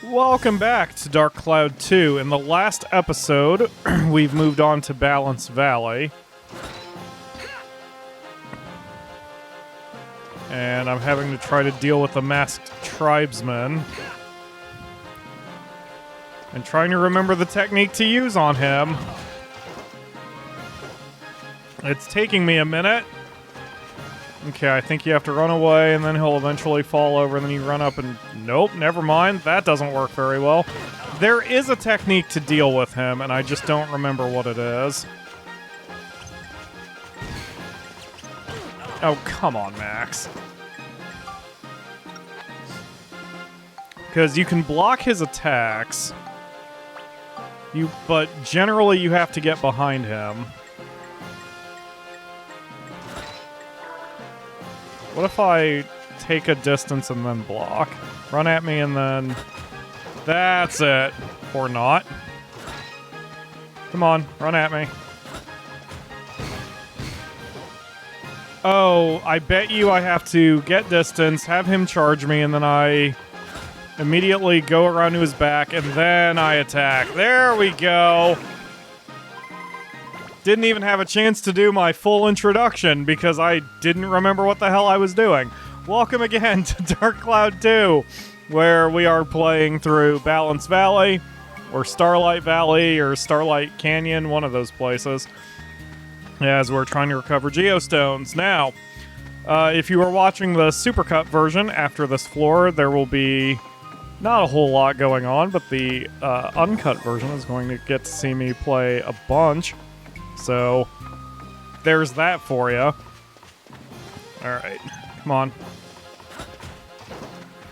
Welcome back to Dark Cloud 2. In the last episode, we've moved on to Balance Valley. And I'm having to try to deal with the masked tribesman. And trying to remember the technique to use on him. It's taking me a minute. Okay, I think you have to run away, and then he'll eventually fall over, and then you run up and... Nope, never mind. That doesn't work very well. There is a technique to deal with him, and I just don't remember what it is. Oh, come on, Max. Because you can block his attacks, but generally you have to get behind him. What if I take a distance and then block? Run at me and then... That's it. Or not. Come on, run at me. Oh, I bet you I have to get distance, have him charge me, and then I immediately go around to his back, and then I attack. There we go! Didn't even have a chance to do my full introduction because I didn't remember what the hell I was doing. Welcome again to Dark Cloud 2, where we are playing through Balance Valley, or Starlight Valley, or Starlight Canyon, one of those places, as we're trying to recover geostones. Now, if you are watching the supercut version after this floor, there will be not a whole lot going on, but the uncut version is going to get to see me play a bunch. So, there's that for you. Alright, come on.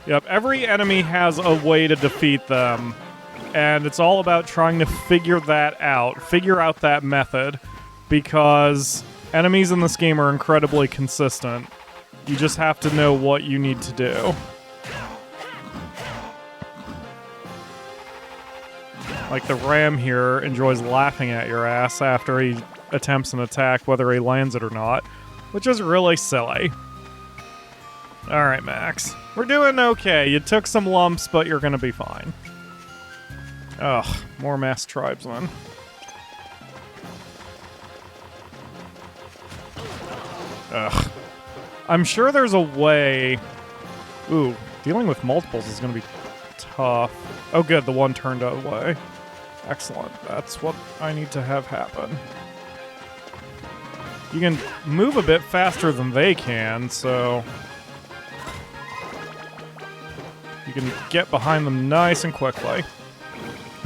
Yep, every enemy has a way to defeat them, and it's all about trying to figure that out, figure out that method, because enemies in this game are incredibly consistent. You just have to know what you need to do. Like the ram here enjoys laughing at your ass after he attempts an attack, whether he lands it or not, which is really silly. Alright, Max. We're doing okay. You took some lumps, but you're gonna be fine. Ugh, more masked tribesmen. Ugh. I'm sure there's a way... Ooh, dealing with multiples is gonna be tough. Oh good, the one turned away. Excellent. That's what I need to have happen. You can move a bit faster than they can, so... you can get behind them nice and quickly.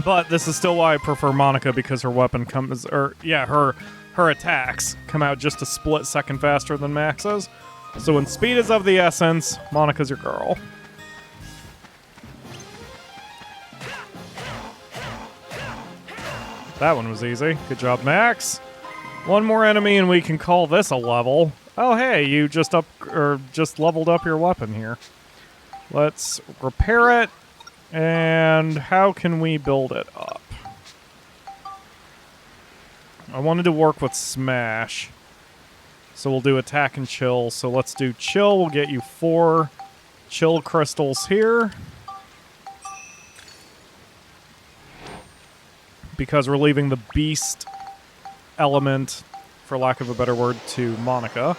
But this is still why I prefer Monica, because her weapon comes... her attacks come out just a split second faster than Max's. So when speed is of the essence, Monica's your girl. That one was easy. Good job, Max. One more enemy and we can call this a level. Oh, hey, you just leveled up your weapon here. Let's repair it. And how can we build it up? I wanted to work with Smash. So we'll do attack and chill. So let's do chill. We'll get you 4 chill crystals here. Because we're leaving the beast element, for lack of a better word, to Monica.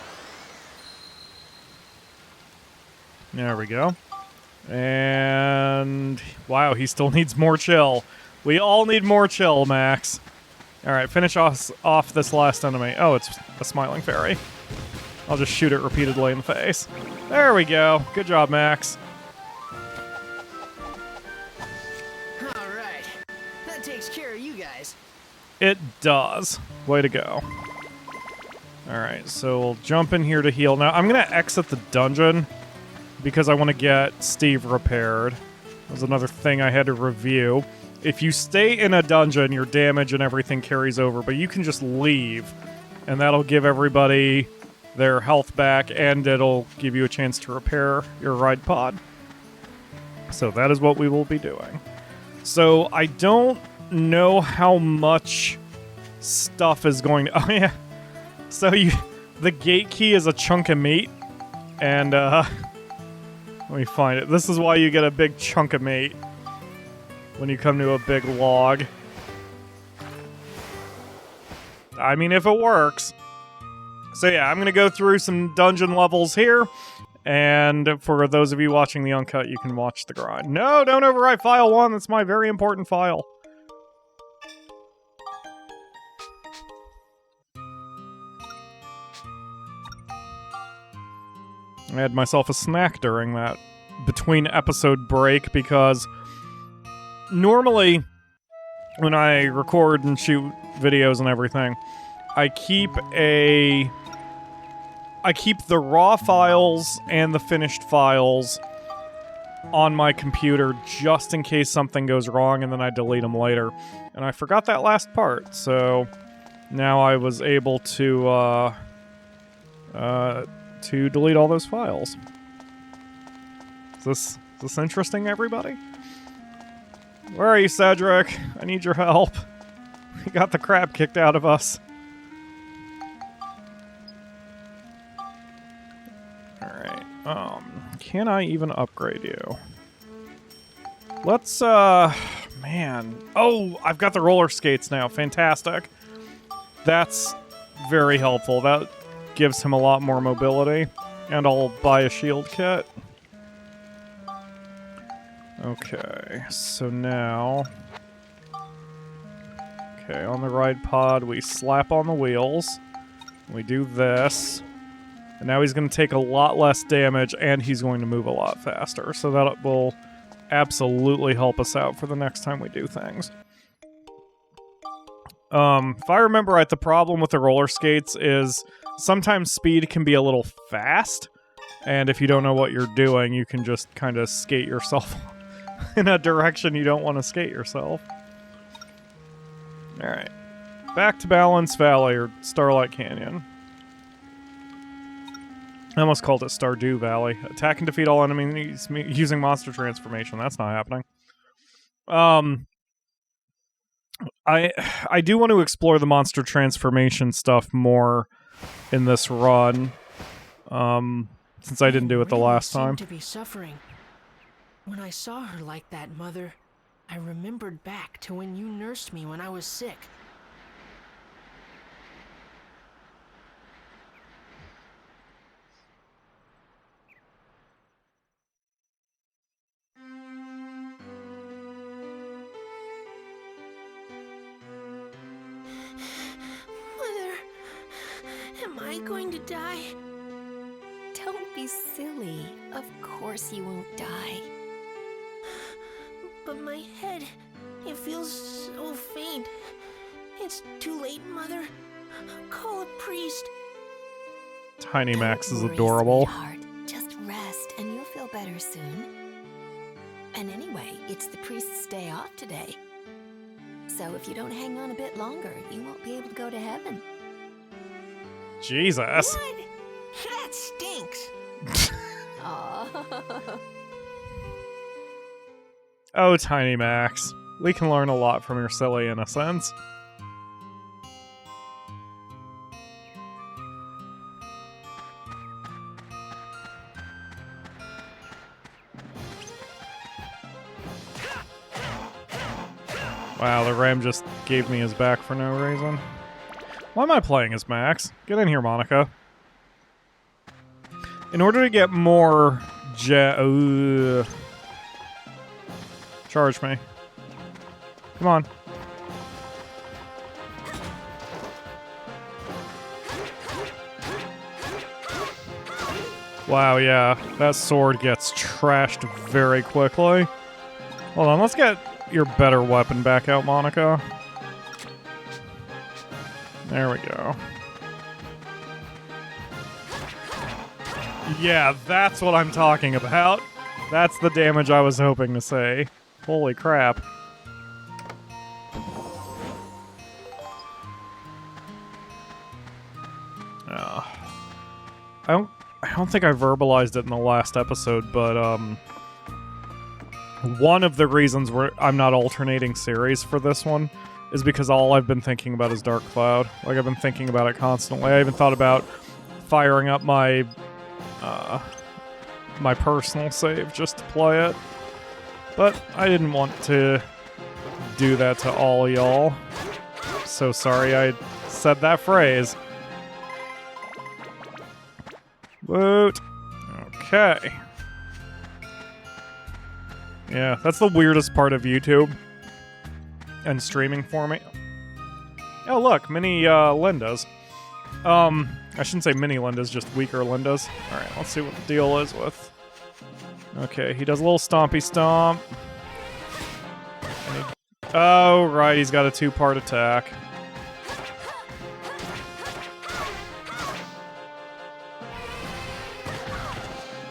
There we go. And... wow, he still needs more chill. We all need more chill, Max. Alright, finish off this last enemy. Oh, it's a smiling fairy. I'll just shoot it repeatedly in the face. There we go. Good job, Max. It does. Way to go. Alright, so we'll jump in here to heal. Now, I'm going to exit the dungeon because I want to get Steve repaired. That was another thing I had to review. If you stay in a dungeon, your damage and everything carries over, but you can just leave, and that'll give everybody their health back, and it'll give you a chance to repair your ride pod. So that is what we will be doing. So I don't know how much stuff is going to... oh, yeah. So the gate key is a chunk of meat, and, let me find it. This is why you get a big chunk of meat. when you come to a big log. I mean, if it works. So yeah, I'm going to go through some dungeon levels here. And for those of you watching the Uncut, you can watch the grind. No, don't overwrite file 1. That's my very important file. I had myself a snack during that between episode break because normally when I record and shoot videos and everything, I keep the raw files and the finished files on my computer just in case something goes wrong, and then I delete them later. And I forgot that last part, so now I was able to delete all those files. Is this interesting, everybody? Where are you, Cedric? I need your help. We got the crap kicked out of us. Alright, can I even upgrade you? Let's, man. Oh, I've got the roller skates now. Fantastic. That's very helpful. That gives him a lot more mobility. And I'll buy a shield kit. Okay, so now... Okay, on the ride pod, we slap on the wheels. We do this. And now he's going to take a lot less damage, and he's going to move a lot faster. So that will absolutely help us out for the next time we do things. If I remember right, the problem with the roller skates is sometimes speed can be a little fast. And if you don't know what you're doing, you can just kind of skate yourself in a direction you don't want to skate yourself. Alright. Back to Balance Valley, or Starlight Canyon. I almost called it Stardew Valley. Attack and defeat all enemies using monster transformation. That's not happening. I do want to explore the monster transformation stuff more in this run. Since I didn't do it the last time. To be suffering. When I saw her like that, Mother, I remembered back to when you nursed me when I was sick. Mother, am I going to die? Don't be silly. Of course you won't die. But my head, it feels so faint. It's too late, Mother. Call a priest. Tiny Max is Don't worry, adorable. Sweetheart. Just rest and you'll feel better soon. And anyway, it's the priest's day off today. So if you don't hang on a bit longer, you won't be able to go to heaven. Jesus. What? That stinks. Aww. Oh, Tiny Max. We can learn a lot from your silly innocence. Wow, the Ram just gave me his back for no reason. Why am I playing as Max? Get in here, Monica. In order to get more charge me. Come on. Wow, yeah. That sword gets trashed very quickly. Hold on, let's get your better weapon back out, Monica. There we go. Yeah, that's what I'm talking about. That's the damage I was hoping to say. Holy crap. I don't think I verbalized it in the last episode, but one of the reasons I'm not alternating series for this one is because all I've been thinking about is Dark Cloud. Like, I've been thinking about it constantly. I even thought about firing up my my personal save just to play it. But I didn't want to do that to all y'all. So sorry I said that phrase. Woot. Okay. Yeah, that's the weirdest part of YouTube and streaming for me. Oh, look, mini Lindas. I shouldn't say mini Lindas, just weaker Lindas. Alright, let's see what the deal is with... Okay, he does a little stompy stomp. Oh, right, he's got a 2-part attack.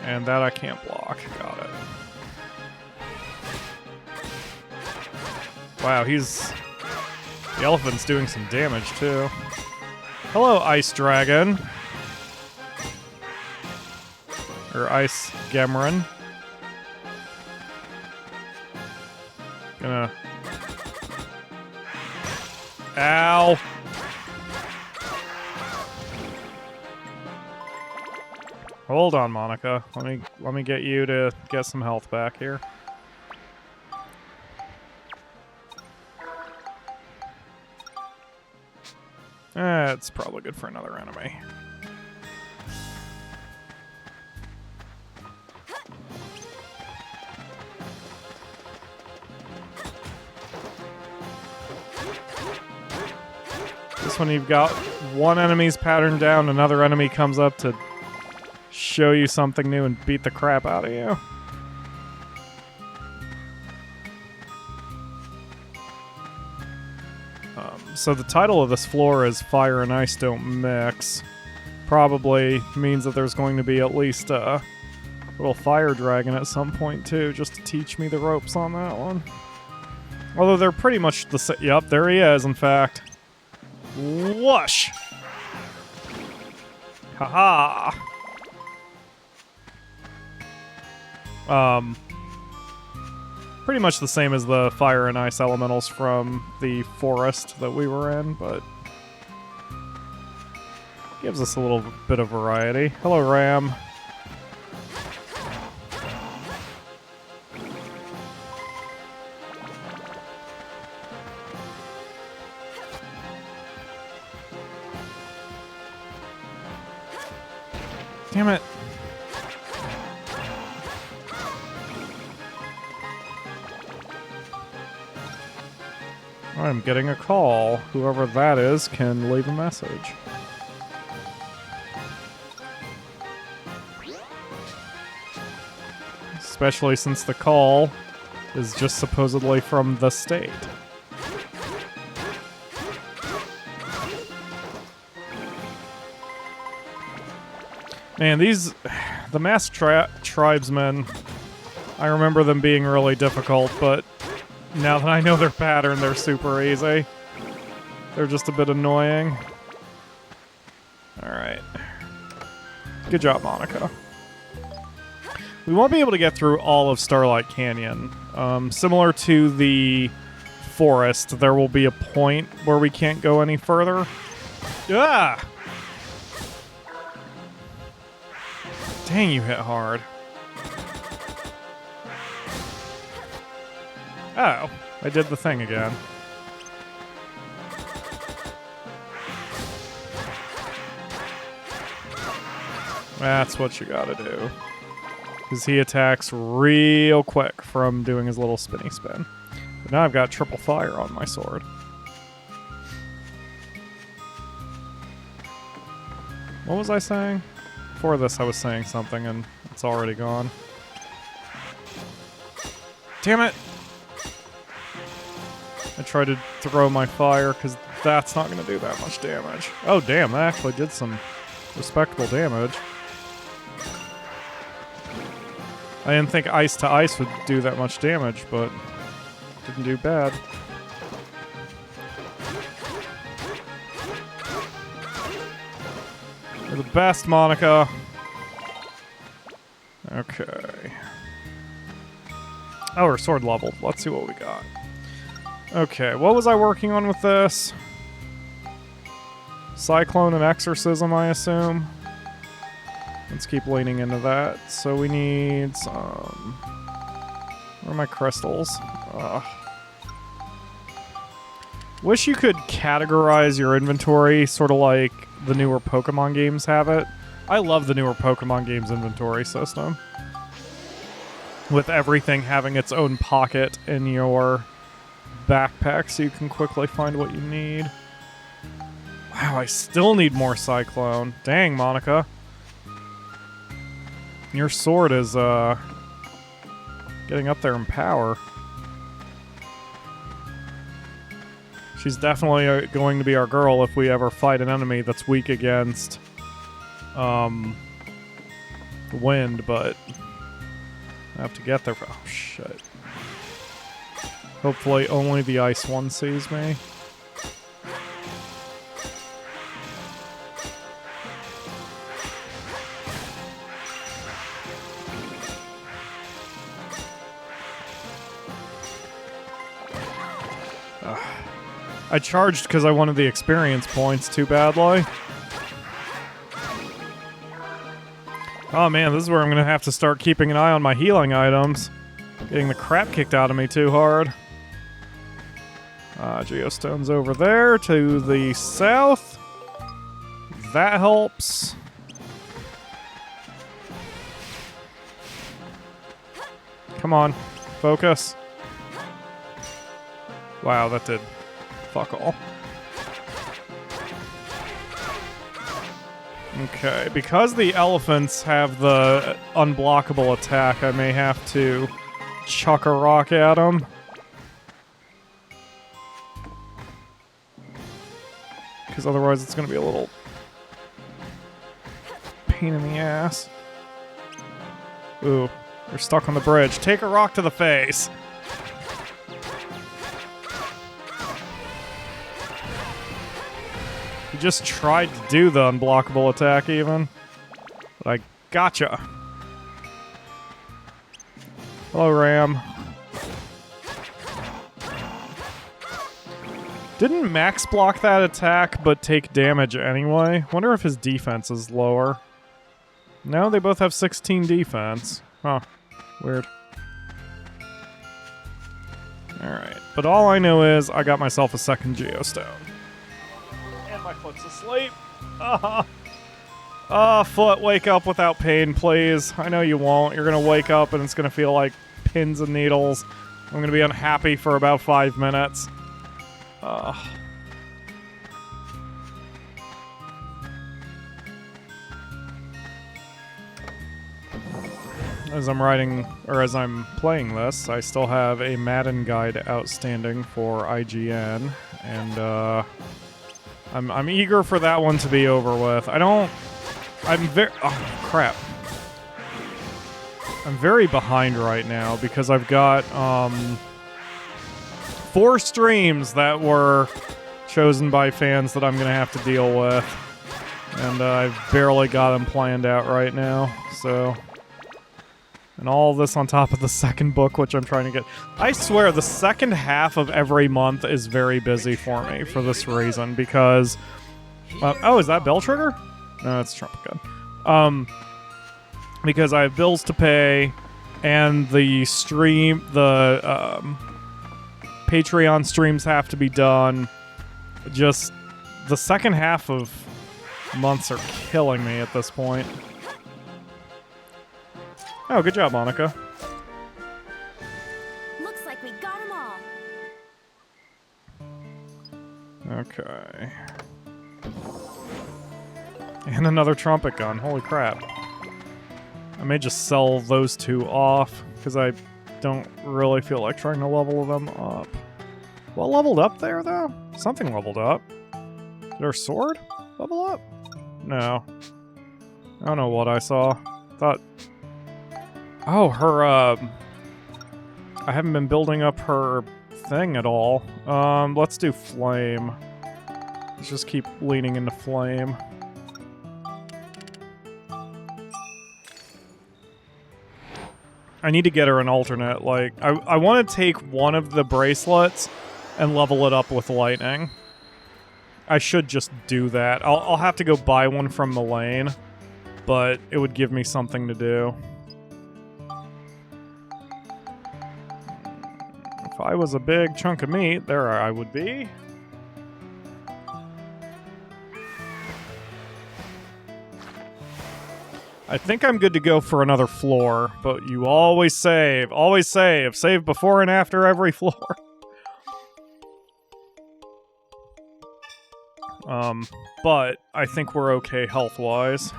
And that I can't block. Got it. Wow, he's... The elephant's doing some damage, too. Hello, Ice Dragon. Or Ice Gemrin. Gonna... Ow! Hold on, Monica. Let me get you to get some health back here. It's probably good for another enemy. This one you've got one enemy's pattern down, another enemy comes up to show you something new and beat the crap out of you. So the title of this floor is Fire and Ice Don't Mix. Probably means that there's going to be at least a little fire dragon at some point too, just to teach me the ropes on that one. Although they're pretty much the same. Yep, there he is, in fact. Whoosh! Haha! Pretty much the same as the fire and ice elementals from the forest that we were in, but gives us a little bit of variety. Hello, Ram. Damn it. I'm getting a call. Whoever that is can leave a message. Especially since the call is just supposedly from the state. Man, the masked tribesmen, I remember them being really difficult, but now that I know their pattern, they're super easy. They're just a bit annoying. Alright. Good job, Monica. We won't be able to get through all of Starlight Canyon. Similar to the forest, there will be a point where we can't go any further. Ah! Dang, you hit hard. Oh, I did the thing again. That's what you gotta do. Because he attacks real quick from doing his little spinny spin. But now I've got triple fire on my sword. What was I saying? Before this I was saying something and it's already gone. Damn it! I tried to throw my fire because that's not going to do that much damage. Oh damn, that actually did some respectable damage. I didn't think ice to ice would do that much damage, but didn't do bad. You're the best, Monica. Okay. Oh, we're sword leveled. Let's see what we got. Okay, what was I working on with this? Cyclone and Exorcism, I assume. Let's keep leaning into that. So we need some... Where are my crystals? Wish you could categorize your inventory sort of like the newer Pokemon games have it. I love the newer Pokemon games inventory system. With everything having its own pocket in your backpack so you can quickly find what you need. Wow, I still need more Cyclone. Dang, Monica. Your sword is, getting up there in power. She's definitely going to be our girl if we ever fight an enemy that's weak against, wind, but I have to get there. Oh, shit. Hopefully only the ice one sees me. I charged because I wanted the experience points too badly. Oh man, this is where I'm going to have to start keeping an eye on my healing items. Getting the crap kicked out of me too hard. Geostone's over there to the south. That helps. Come on, focus. Wow, that did fuck all. Okay, because the elephants have the unblockable attack, I may have to chuck a rock at them. Because otherwise it's going to be a little pain in the ass. Ooh, they're stuck on the bridge. Take a rock to the face. He just tried to do the unblockable attack even. But I gotcha. Hello, Ram. Didn't Max block that attack but take damage anyway? Wonder if his defense is lower. No, they both have 16 defense. Huh. Weird. Alright. But all I know is I got myself a second Geostone. And my foot's asleep. Foot, wake up without pain, please. I know you won't. You're gonna wake up and it's gonna feel like pins and needles. I'm gonna be unhappy for about 5 minutes. As I'm writing, or as I'm playing this, I still have a Madden guide outstanding for IGN, and I'm eager for that one to be over with. I'm very behind right now because I've got 4 streams that were chosen by fans that I'm going to have to deal with. And I've barely got them planned out right now, so... And all this on top of the second book, which I'm trying to get... I swear, the second half of every month is very busy for me for this reason, because... oh, is that Bell Trigger? No, it's Trumpet Gun. Because I have bills to pay, and the stream... the, Patreon streams have to be done. Just... the second half of months are killing me at this point. Oh, good job, Monica. Looks like we got them all. Okay. And another trumpet gun. Holy crap. I may just sell those 2 off, because I don't really feel like trying to level them up. What leveled up there, though? Something leveled up. Did her sword level up? No. I don't know what I saw. Thought... Oh, her, I haven't been building up her thing at all. Let's do flame. Let's just keep leaning into flame. I need to get her an alternate. Like, I want to take one of the bracelets and level it up with lightning. I should just do that. I'll have to go buy one from Mullane, but it would give me something to do. If I was a big chunk of meat, there I would be. I think I'm good to go for another floor, but you always save. Always save. Save before and after every floor. But I think we're okay health-wise.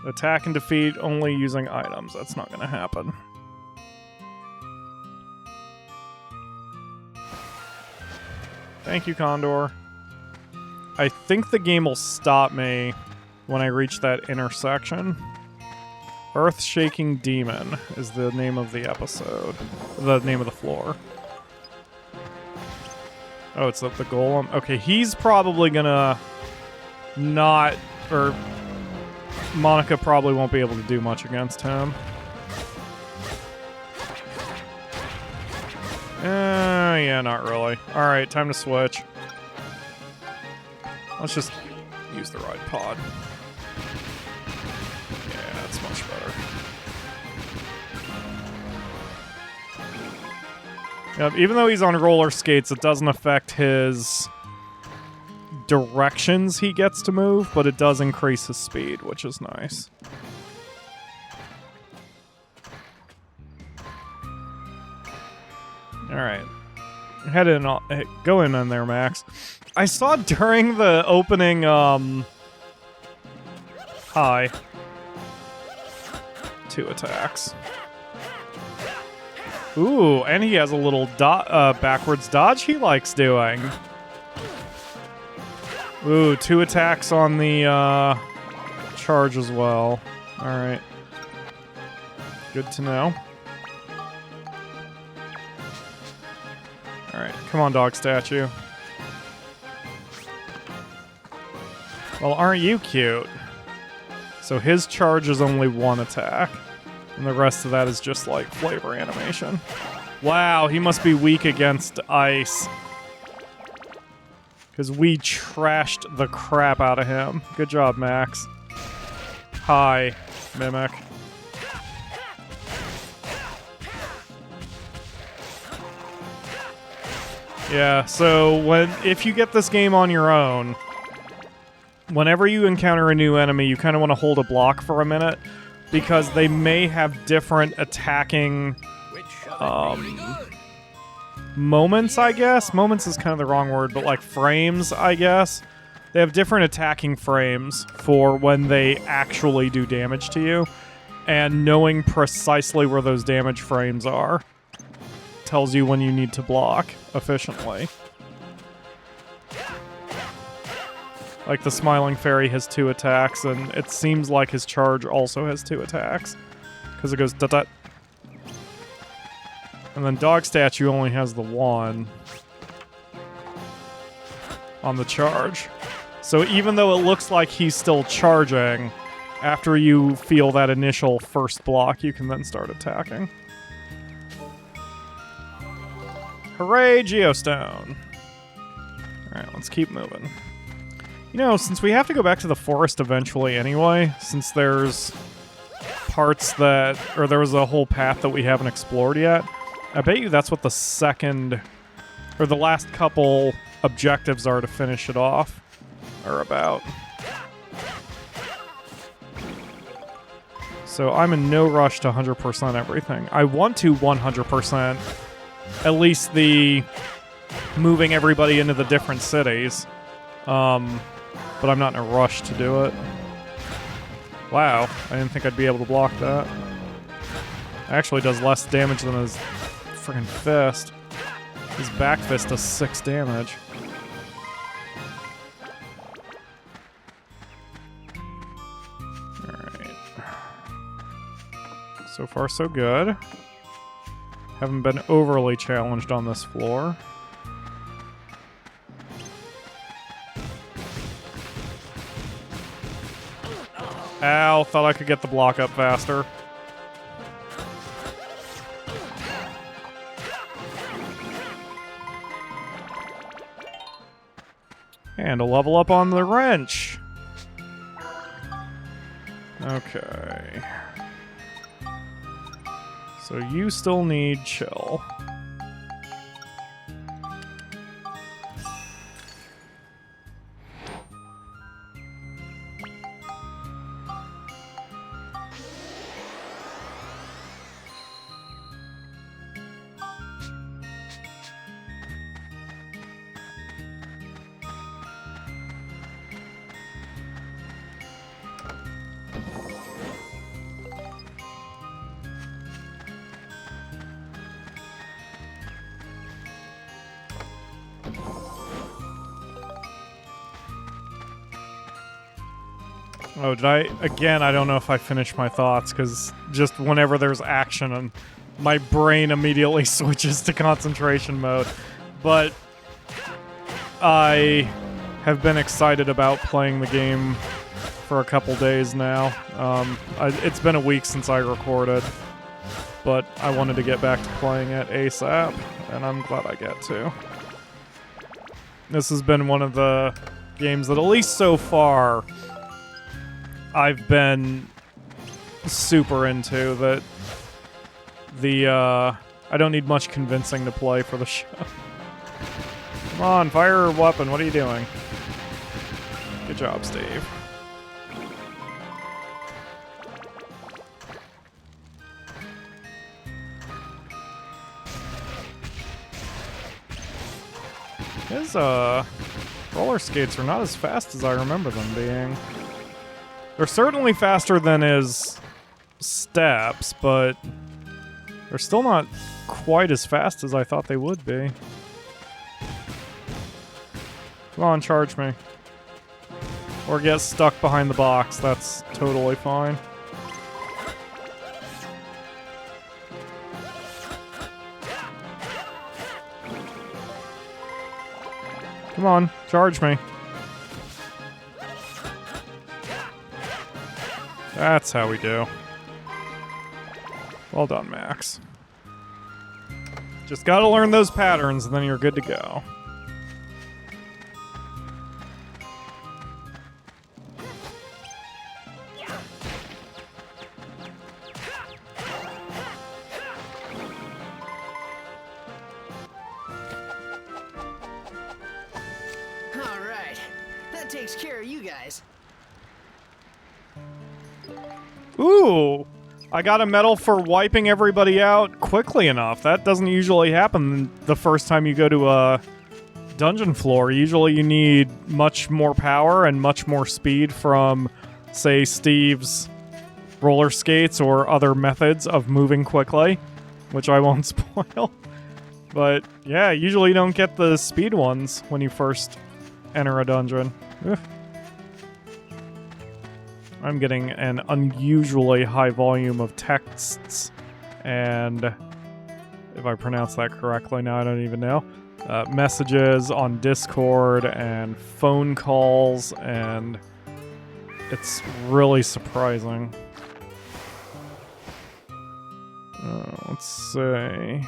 Attack and defeat only using items. That's not gonna happen. Thank you, Condor. I think the game will stop me when I reach that intersection. Earth-Shaking Demon is the name of the episode. The name of the floor. Oh, it's the golem? Okay, he's probably gonna not... Or... Monica probably won't be able to do much against him. Yeah, not really. Alright, time to switch. Let's just use the right pod. Yeah, that's much better. Yep, even though he's on roller skates, it doesn't affect his directions he gets to move, but it does increase his speed, which is nice. Alright. Head in, go in there, Max. I saw during the opening, hi. 2 attacks. Ooh, and he has a little backwards dodge he likes doing. Ooh, 2 attacks on the charge as well. Alright. Good to know. Alright, come on, dog statue. Well, aren't you cute? So his charge is only 1 attack. And the rest of that is just like flavor animation. Wow, he must be weak against ice. Because we trashed the crap out of him. Good job, Max. Hi, Mimic. Yeah, so if you get this game on your own, whenever you encounter a new enemy, you kind of want to hold a block for a minute, because they may have different attacking moments, I guess. Moments is kind of the wrong word, but like frames, I guess. They have different attacking frames for when they actually do damage to you, and knowing precisely where those damage frames are tells you when you need to block efficiently. Like the Smiling Fairy has 2 attacks, and it seems like his charge also has 2 attacks. Because it goes da-da. And then Dog Statue only has the 1 on the charge. So even though it looks like he's still charging, after you feel that initial first block, you can then start attacking. Hooray, Geostone! Alright, let's keep moving. You know, since we have to go back to the forest eventually anyway, since there's parts that... Or there was a whole path that we haven't explored yet, I bet you that's what the second... Or the last couple objectives are to finish it off. Or about. So I'm in no rush to 100% everything. I want to 100% at least the moving everybody into the different cities. But I'm not in a rush to do it. Wow, I didn't think I'd be able to block that. Actually does less damage than his friggin' fist. His back fist does 6 damage. Alright. So far, so good. Haven't been overly challenged on this floor. Ow, thought I could get the block up faster. And a level up on the wrench. Okay. So you still need chill. Oh, did I? Again, I don't know if I finished my thoughts, because just whenever there's action, and my brain immediately switches to concentration mode. But I have been excited about playing the game for a couple days now. It's been a week since I recorded, but I wanted to get back to playing it ASAP, and I'm glad I get to. This has been one of the games that, at least so far, I've been super into. That I don't need much convincing to play for the show. Come on, fire a weapon. What are you doing? Good job, Steve. His roller skates are not as fast as I remember them being. They're certainly faster than his steps, but they're still not quite as fast as I thought they would be. Come on, charge me. Or get stuck behind the box. That's totally fine. Come on, charge me. That's how we do. Well done, Max. Just gotta learn those patterns, and then you're good to go. Alright, that takes care of you guys. Ooh! I got a medal for wiping everybody out quickly enough. That doesn't usually happen the first time you go to a dungeon floor. Usually you need much more power and much more speed from, say, Steve's roller skates or other methods of moving quickly, which I won't spoil. But yeah, usually you don't get the speed ones when you first enter a dungeon. Ugh. I'm getting an unusually high volume of texts, and if I pronounce that correctly now, I don't even know. Messages on Discord and phone calls, and it's really surprising. Let's see.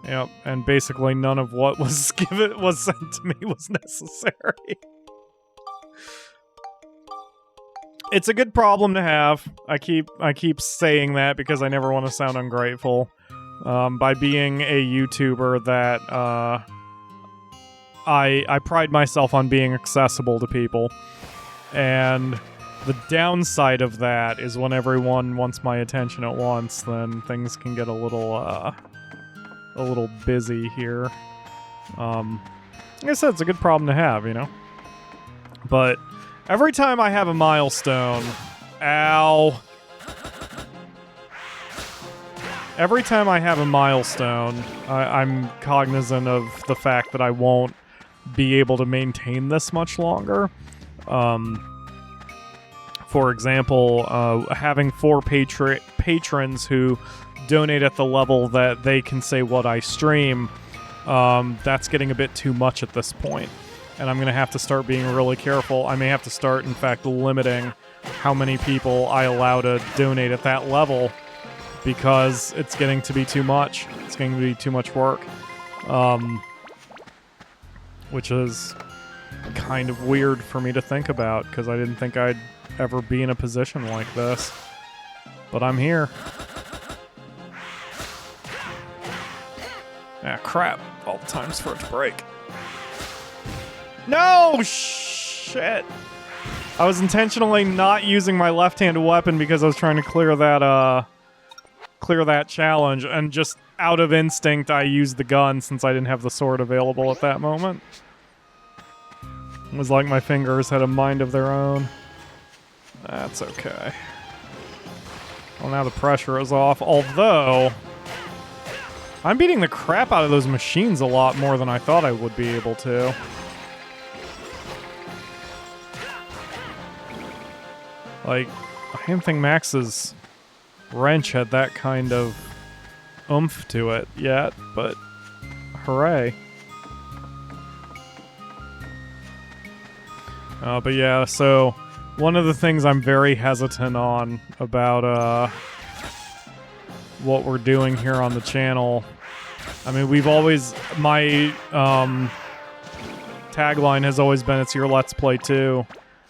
Yep, and basically none of what was sent to me was necessary. It's a good problem to have. I keep saying that because I never want to sound ungrateful. By being a YouTuber that I pride myself on being accessible to people. And the downside of that is when everyone wants my attention at once, then things can get a little busy here. Like I said, it's a good problem to have, you know? But every time I have a milestone... Ow! Every time I have a milestone, I'm cognizant of the fact that I won't be able to maintain this much longer. For example, having 4 patrons who donate at the level that they can say what I stream, that's getting a bit too much at this point. And I'm going to have to start being really careful. I may have to start, in fact, limiting how many people I allow to donate at that level, because it's getting to be too much. It's going to be too much work. Which is kind of weird for me to think about, because I didn't think I'd ever be in a position like this. But I'm here. Ah, crap. All the times for it to break. No! Shit! I was intentionally not using my left-handed weapon because I was trying to clear that challenge, and just out of instinct I used the gun since I didn't have the sword available at that moment. It was like my fingers had a mind of their own. That's okay. Well, now the pressure is off, although I'm beating the crap out of those machines a lot more than I thought I would be able to. Like, I didn't think Max's wrench had that kind of oomph to it yet, but hooray. But yeah, so one of the things I'm very hesitant on about what we're doing here on the channel, I mean, we've always, my tagline has always been, it's your Let's Play too,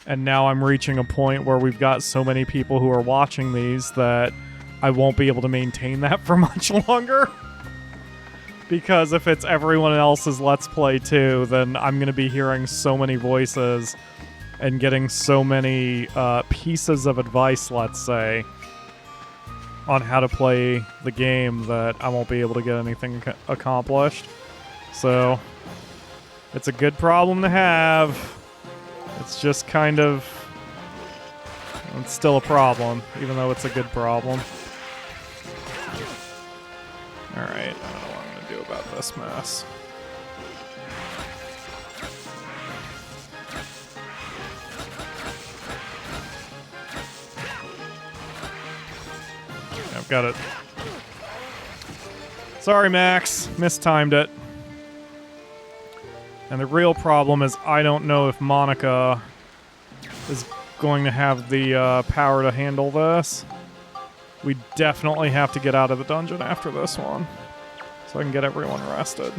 and now I'm reaching a point where we've got so many people who are watching these that I won't be able to maintain that for much longer. Because if it's everyone else's Let's Play too, then I'm going to be hearing so many voices and getting so many pieces of advice, let's say, on how to play the game that I won't be able to get anything accomplished. So, it's a good problem to have. It's just kind of... It's still a problem, even though it's a good problem. Alright, I don't know what I'm going to do about this mess. I've got it. Sorry, Max. Mistimed it. And the real problem is I don't know if Monica is going to have the power to handle this. We definitely have to get out of the dungeon after this one, so I can get everyone rested.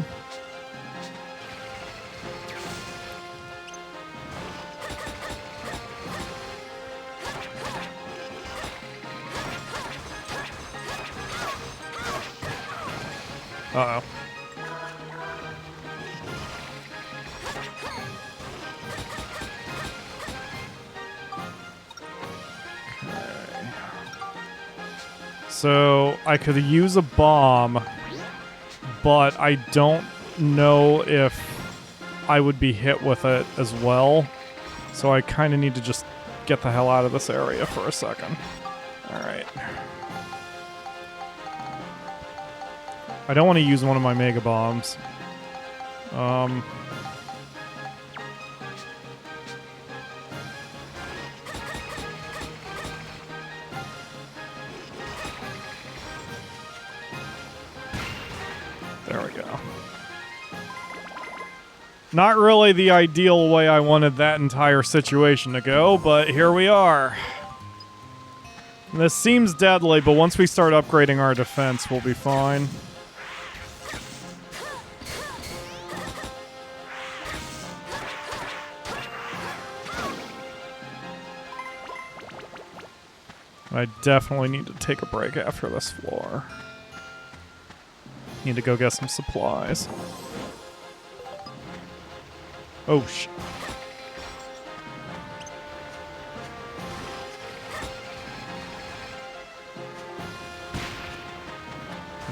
Uh-oh. So, I could use a bomb, but I don't know if I would be hit with it as well. So I kind of need to just get the hell out of this area for a second. Alright. I don't want to use one of my mega bombs. There we go. Not really the ideal way I wanted that entire situation to go, but here we are. This seems deadly, but once we start upgrading our defense, we'll be fine. I definitely need to take a break after this floor. Need to go get some supplies. Oh, shit.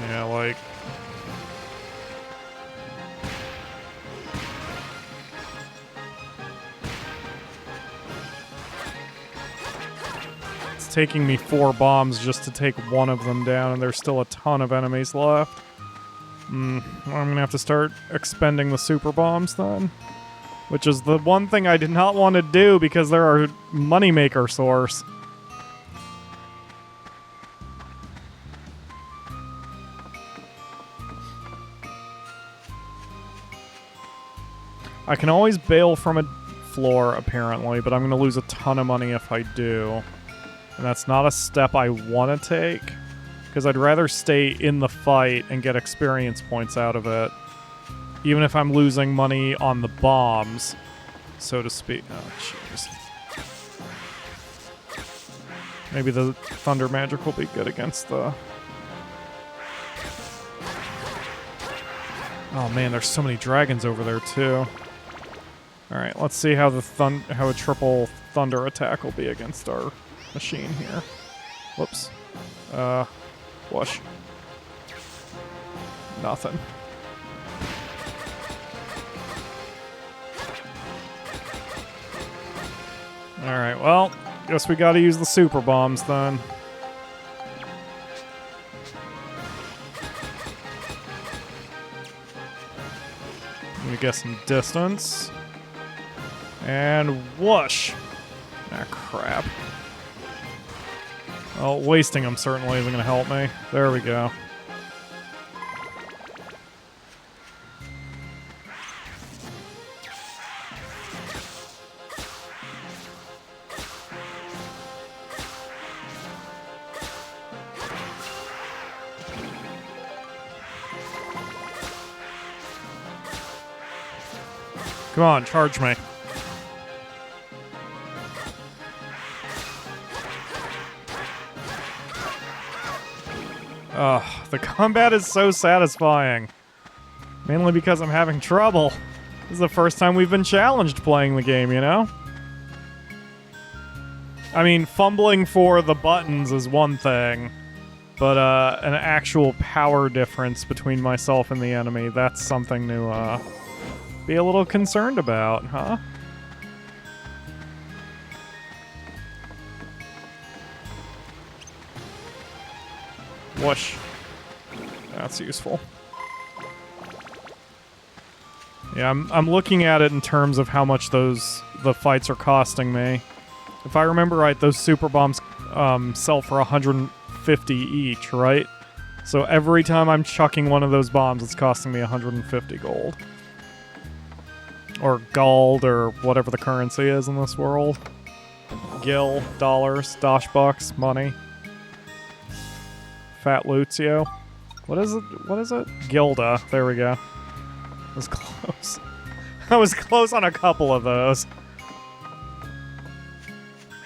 Yeah, like... It's taking me 4 bombs just to take one of them down, and there's still a ton of enemies left. I'm gonna have to start expending the super bombs then. Which is the one thing I did not want to do because they're our moneymaker source. I can always bail from a floor, apparently, but I'm going to lose a ton of money if I do. And that's not a step I want to take, because I'd rather stay in the fight and get experience points out of it, even if I'm losing money on the bombs, so to speak. Oh, jeez. Maybe the Thunder Magic will be good against the... Oh man, there's so many dragons over there too. Alright, let's see how how a triple thunder attack will be against our machine here. Whoops. Whoosh. Nothing. Alright, well, guess we gotta use the super bombs then. Let me get some distance. And whoosh! Ah, crap. Well, wasting them certainly isn't going to help me. There we go. Come on, charge me. The combat is so satisfying. Mainly because I'm having trouble. This is the first time we've been challenged playing the game, you know? I mean, fumbling for the buttons is one thing, but an actual power difference between myself and the enemy, that's something to be a little concerned about, huh? Whoosh. That's useful. Yeah, I'm looking at it in terms of how much the fights are costing me. If I remember right, those super bombs sell for 150 each, right? So every time I'm chucking one of those bombs, it's costing me 150 gold. Or gold, or whatever the currency is in this world. Gil, dollars, dosh bucks, money. Fat Lucio. What is it? What is it? Gilda. There we go. I was close. I was close on a couple of those.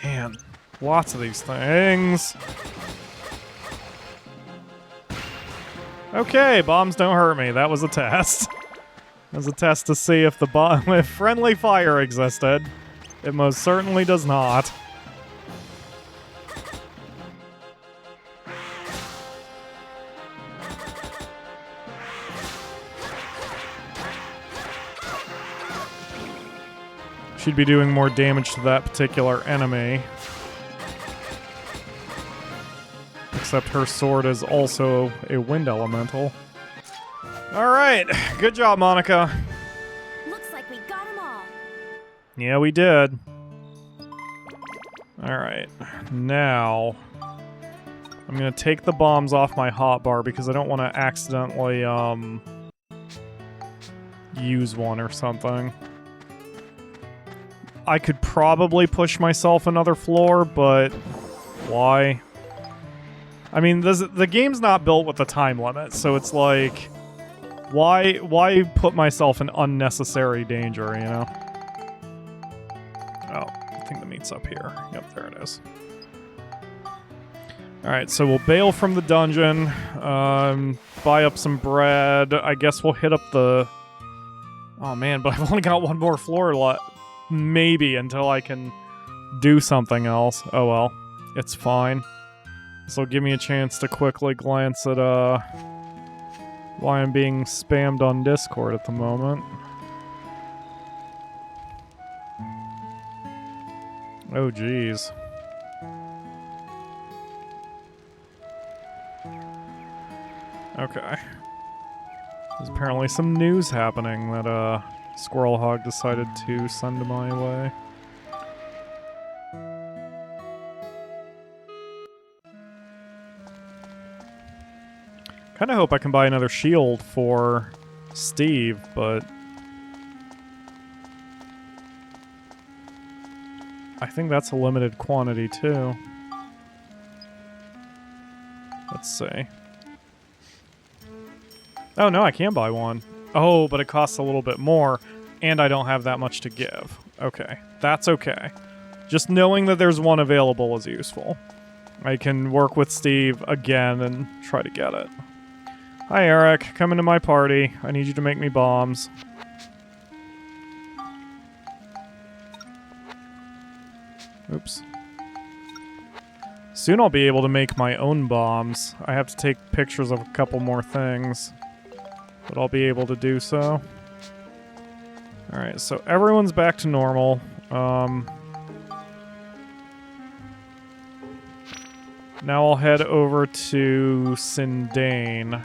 Man, lots of these things. Okay, bombs don't hurt me. That was a test. That was a test to see if if friendly fire existed. It most certainly does not. She'd be doing more damage to that particular enemy. Except her sword is also a wind elemental. Alright, good job, Monica. Looks like we got them all. Yeah, we did. Alright, now I'm gonna take the bombs off my hotbar because I don't want to accidentally use one or something. I could probably push myself another floor, but why? I mean, the game's not built with a time limit, so it's like, why put myself in unnecessary danger, you know? Oh, I think the meat's up here. Yep, there it is. Alright, so we'll bail from the dungeon, buy up some bread. I guess we'll hit up the... Oh man, but I've only got one more floor left. Maybe until I can do something else. Oh well, it's fine. So give me a chance to quickly glance at why I'm being spammed on Discord at the moment. Oh geez. Okay. There's apparently some news happening that Squirrel Hog decided to send my way. Kinda hope I can buy another shield for Steve, but I think that's a limited quantity too. Let's see. Oh no, I can buy one. Oh, but it costs a little bit more, and I don't have that much to give. Okay, that's okay. Just knowing that there's one available is useful. I can work with Steve again and try to get it. Hi Eric, come into my party. I need you to make me bombs. Oops. Soon I'll be able to make my own bombs. I have to take pictures of a couple more things, but I'll be able to do so. Alright, so everyone's back to normal. Now I'll head over to Sindane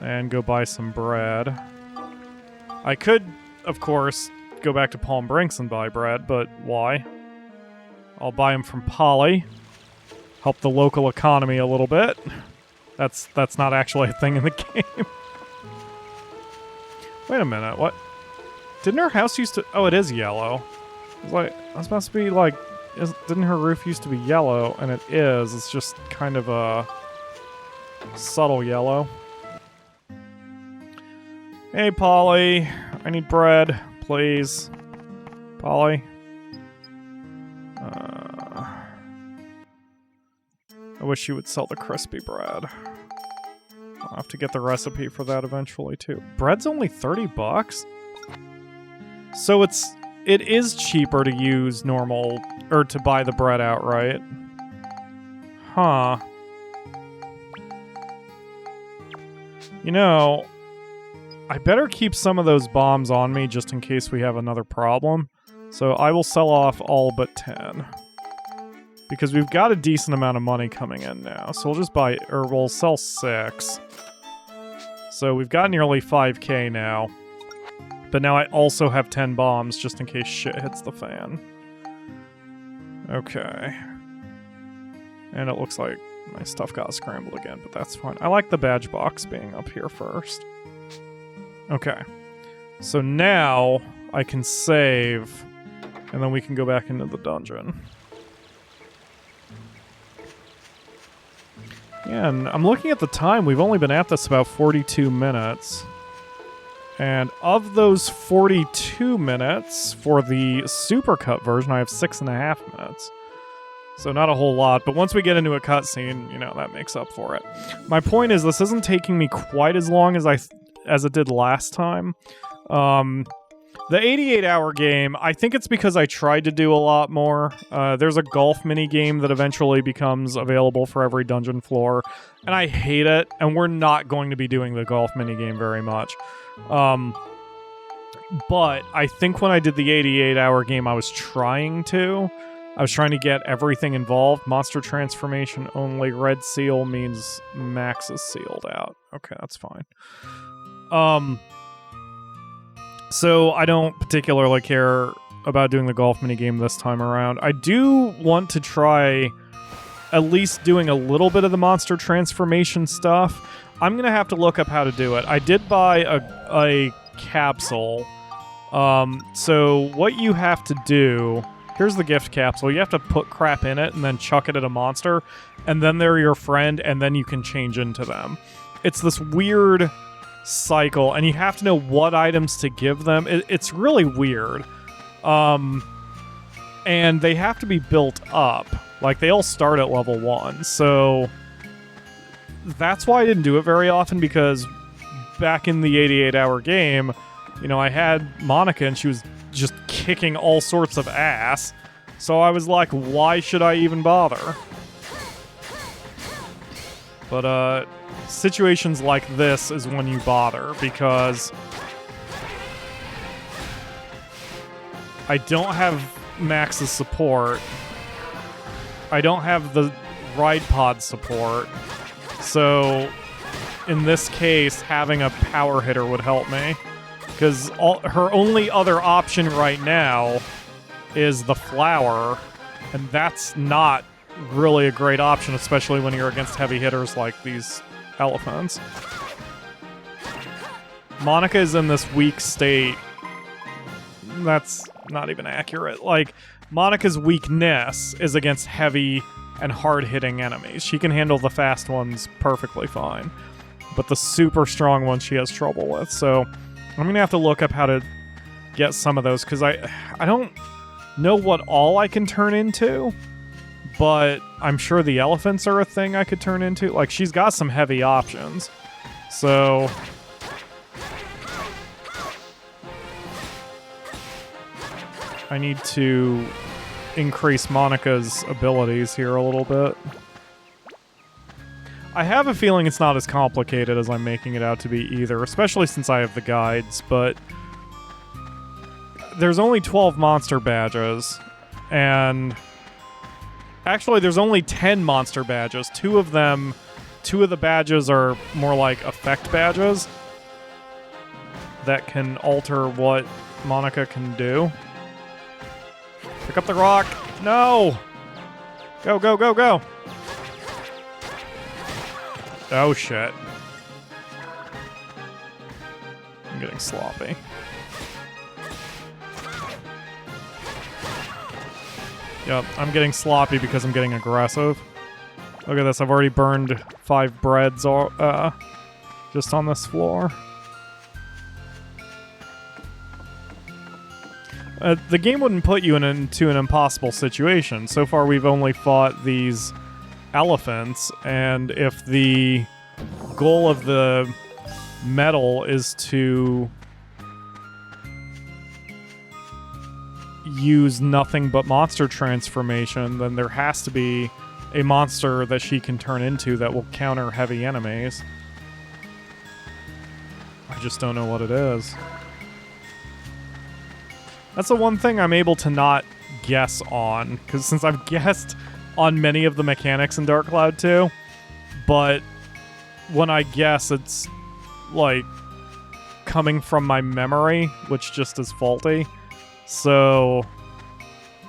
and go buy some bread. I could, of course, go back to Palm Brinks and buy bread, but why? I'll buy them from Polly. Help the local economy a little bit. That's not actually a thing in the game. Wait a minute, what? Didn't her house used to... Oh, it is yellow. It's like, that's supposed to be like... Didn't her roof used to be yellow? And it is. It's just kind of a subtle yellow. Hey, Polly. I need bread, please. Polly. I wish you would sell the crispy bread. I'll have to get the recipe for that eventually, too. Bread's only $30? So it is cheaper to use normal, or to buy the bread outright. Huh. You know, I better keep some of those bombs on me just in case we have another problem. So I will sell off all but 10. Because we've got a decent amount of money coming in now. So we'll just buy, or we'll sell 6. So we've got nearly 5k now. But now I also have 10 bombs just in case shit hits the fan. Okay. And it looks like my stuff got scrambled again, but that's fine. I like the badge box being up here first. Okay. So now I can save, and then we can go back into the dungeon. Yeah, and I'm looking at the time. We've only been at this about 42 minutes. And of those 42 minutes, for the supercut version, I have 6.5 minutes. So not a whole lot, but once we get into a cutscene, you know, that makes up for it. My point is, this isn't taking me quite as long as it did last time. The 88-hour game, I think it's because I tried to do a lot more. There's a golf mini-game that eventually becomes available for every dungeon floor, and I hate it, and we're not going to be doing the golf mini-game very much. But I think when I did the 88-hour game, I was trying to get everything involved. Monster transformation only. Red seal means Max is sealed out. Okay, that's fine. So I don't particularly care about doing the golf minigame this time around. I do want to try at least doing a little bit of the monster transformation stuff. I'm going to have to look up how to do it. I did buy a capsule. So what you have to do... Here's the gift capsule. You have to put crap in it and then chuck it at a monster, and then they're your friend, and then you can change into them. It's this weird cycle, and you have to know what items to give them. It's really weird. And they have to be built up. Like, they all start at level 1, so that's why I didn't do it very often, because back in the 88-hour game, you know, I had Monica, and she was just kicking all sorts of ass. So I was like, why should I even bother? But, situations like this is when you bother, because I don't have Max's support. I don't have the ride pod support. So, in this case, having a power hitter would help me. Because her only other option right now is the flower, and that's not really a great option, especially when you're against heavy hitters like these elephants. Monica is in this weak state. That's not even accurate. Like, Monica's weakness is against heavy and hard-hitting enemies. She can handle the fast ones perfectly fine, but the super strong ones she has trouble with, so I'm going to have to look up how to get some of those, because I don't know what all I can turn into, but I'm sure the elephants are a thing I could turn into. Like, she's got some heavy options. So I need to increase Monica's abilities here a little bit. I have a feeling it's not as complicated as I'm making it out to be either, especially since I have the guides, but there's only 12 monster badges, and actually there's only 10 monster badges. Two of the badges are more like effect badges that can alter what Monica can do. Pick up the rock. No! Go, go, go, go! Oh, shit. I'm getting sloppy. Yep, I'm getting sloppy because I'm getting aggressive. Look at this, I've already burned 5 breads just on this floor. The game wouldn't put you into an impossible situation. So far, we've only fought these elephants, and if the goal of the medal is to use nothing but monster transformation, then there has to be a monster that she can turn into that will counter heavy enemies. I just don't know what it is. That's the one thing I'm able to not guess on, because since I've guessed on many of the mechanics in Dark Cloud 2, but when I guess, it's like coming from my memory, which just is faulty. So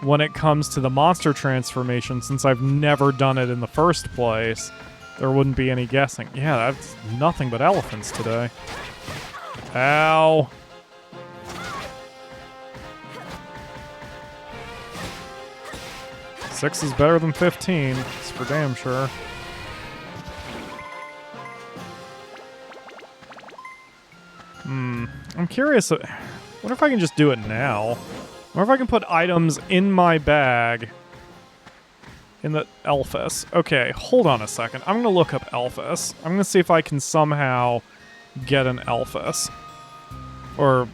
when it comes to the monster transformation, since I've never done it in the first place, there wouldn't be any guessing. Yeah, that's nothing but elephants today. Ow. Six is better than 15, it's for damn sure. I'm curious. Wonder if I can just do it now. Wonder if I can put items in my bag in the Elphus. Okay, hold on a second. I'm going to look up Elphus. I'm going to see if I can somehow get an Elphus. Or...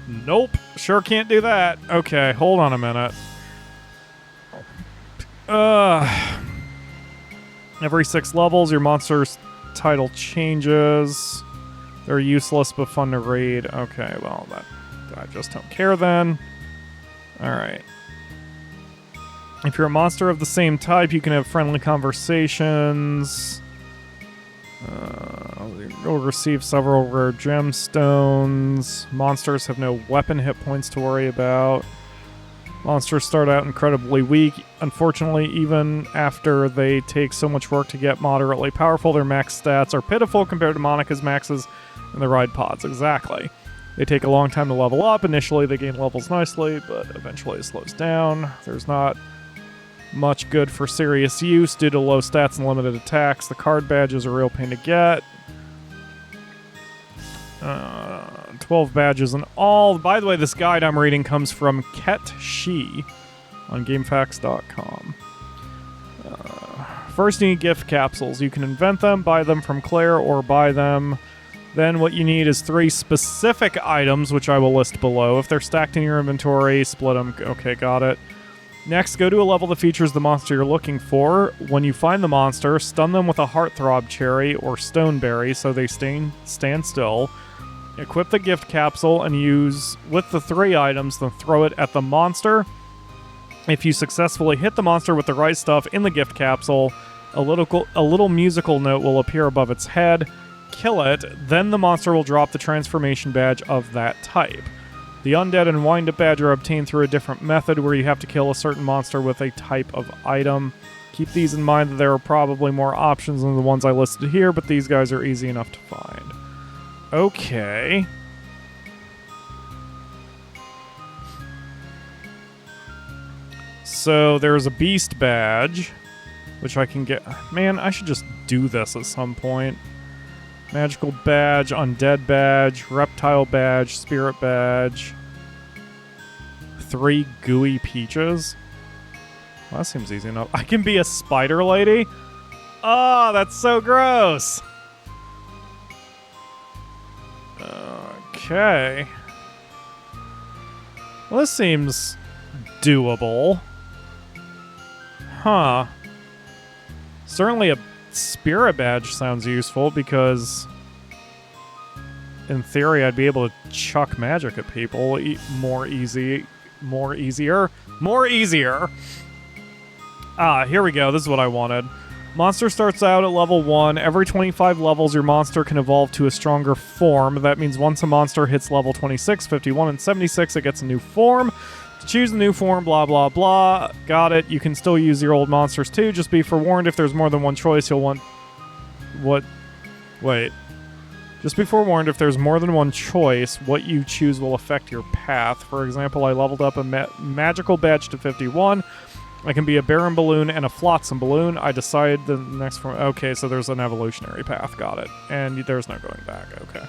Nope. Sure can't do that. Okay, hold on a minute. Every 6 levels, your monster's title changes. They're useless but fun to read. Okay, well, I just don't care then. Alright. If you're a monster of the same type, you can have friendly conversations. You'll receive several rare gemstones. Monsters have no weapon hit points to worry about. Monsters start out incredibly weak. Unfortunately, even after they take so much work to get moderately powerful, their max stats are pitiful compared to Monica's maxes in the ride pods. Exactly. They take a long time to level up. Initially, they gain levels nicely, but eventually it slows down. There's not much good for serious use due to low stats and limited attacks. The card badge is a real pain to get. 12 badges in all. By the way, this guide I'm reading comes from Ket Shi on GameFAQs.com. First, you need gift capsules. You can invent them, buy them from Claire, or buy them. Then what you need is 3 specific items, which I will list below. If they're stacked in your inventory, split them. Okay, got it. Next, go to a level that features the monster you're looking for. When you find the monster, stun them with a Heartthrob Cherry or Stoneberry so they stand still. Equip the gift capsule and use with the 3 items, then throw it at the monster. If you successfully hit the monster with the right stuff in the gift capsule, a little musical note will appear above its head. Kill it, then the monster will drop the transformation badge of that type. The undead and wind-up badge are obtained through a different method where you have to kill a certain monster with a type of item. Keep these in mind that there are probably more options than the ones I listed here, but these guys are easy enough to find. Okay. So there's a beast badge, which I can get. Man, I should just do this at some point. Magical badge, undead badge, reptile badge, spirit badge. 3 gooey peaches. Well, that seems easy enough. I can be a spider lady? Oh, that's so gross. Okay. Well, this seems doable. Huh. Certainly a spirit badge sounds useful because in theory I'd be able to chuck magic at people more easier. Ah, here we go. This is what I wanted. Monster starts out at level 1. Every 25 levels, your monster can evolve to a stronger form. That means once a monster hits level 26, 51, and 76, it gets a new form. To choose a new form, blah, blah, blah. Got it. You can still use your old monsters too. Just be forewarned, if there's more than one choice, you'll want what... Wait. Just be forewarned, if there's more than one choice, what you choose will affect your path. For example, I leveled up a magical badge to 51. I can be a barren balloon and a flotsam balloon. I decide the next one. Okay, so there's an evolutionary path. Got it. And there's no going back. Okay.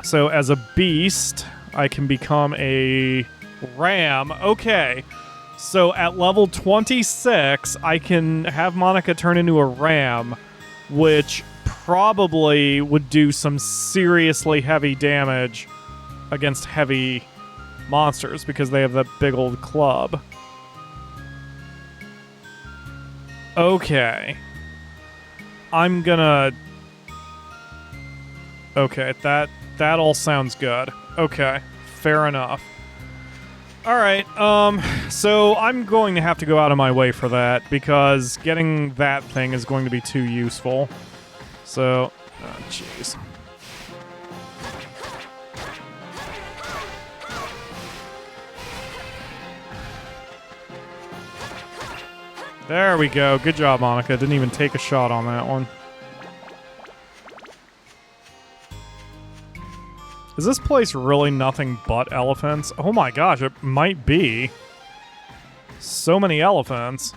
So as a beast, I can become a ram. Okay. So at level 26, I can have Monica turn into a ram, which probably would do some seriously heavy damage against heavy monsters because they have that big old club. Okay. I'm gonna... Okay, that all sounds good. Okay, fair enough. Alright, so I'm going to have to go out of my way for that because getting that thing is going to be too useful. So, oh jeez. There we go. Good job, Monica. Didn't even take a shot on that one. Is this place really nothing but elephants? Oh my gosh, it might be. So many elephants.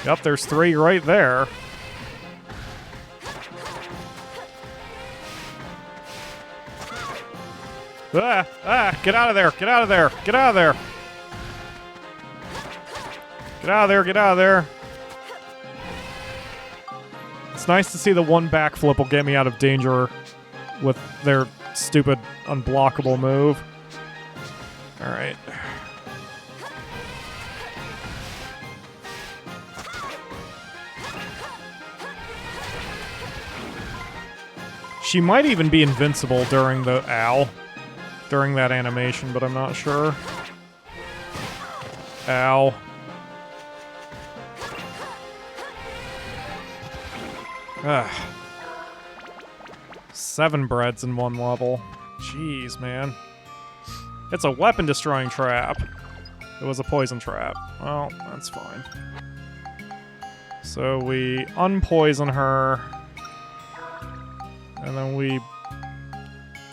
Yep, there's 3 right there. Get out of there, get out of there, get out of there. Get out of there, get out of there. It's nice to see the one backflip will get me out of danger with their stupid unblockable move. Alright. She might even be invincible during the during that animation, but I'm not sure. Ow. Ugh. 7 breads in 1 level. Jeez, man. It's a weapon-destroying trap. It was a poison trap. Well, that's fine. So we unpoison her. And then we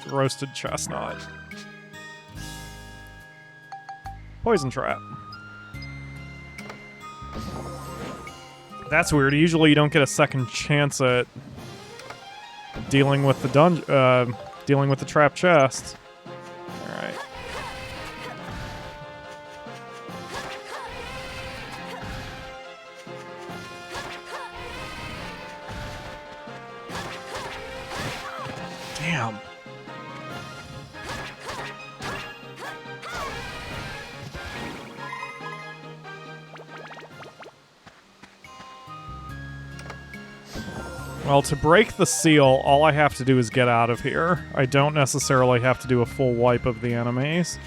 roasted chestnut. Poison trap. That's weird. Usually you don't get a second chance at dealing with the dealing with the trap chest. All right. Damn. Well, to break the seal, all I have to do is get out of here. I don't necessarily have to do a full wipe of the enemies.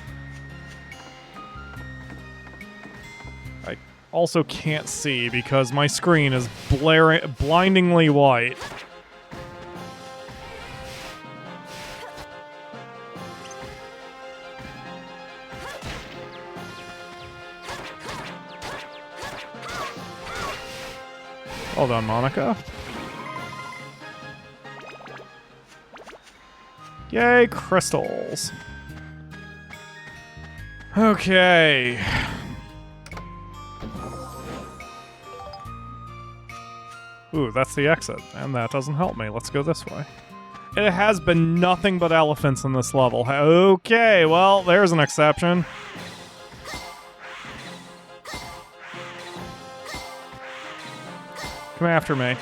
I also can't see because my screen is blindingly white. Hold on, Monica. Yay, crystals. Okay. Ooh, that's the exit, and that doesn't help me. Let's go this way. It has been nothing but elephants in this level. Okay, well, there's an exception. Come after me.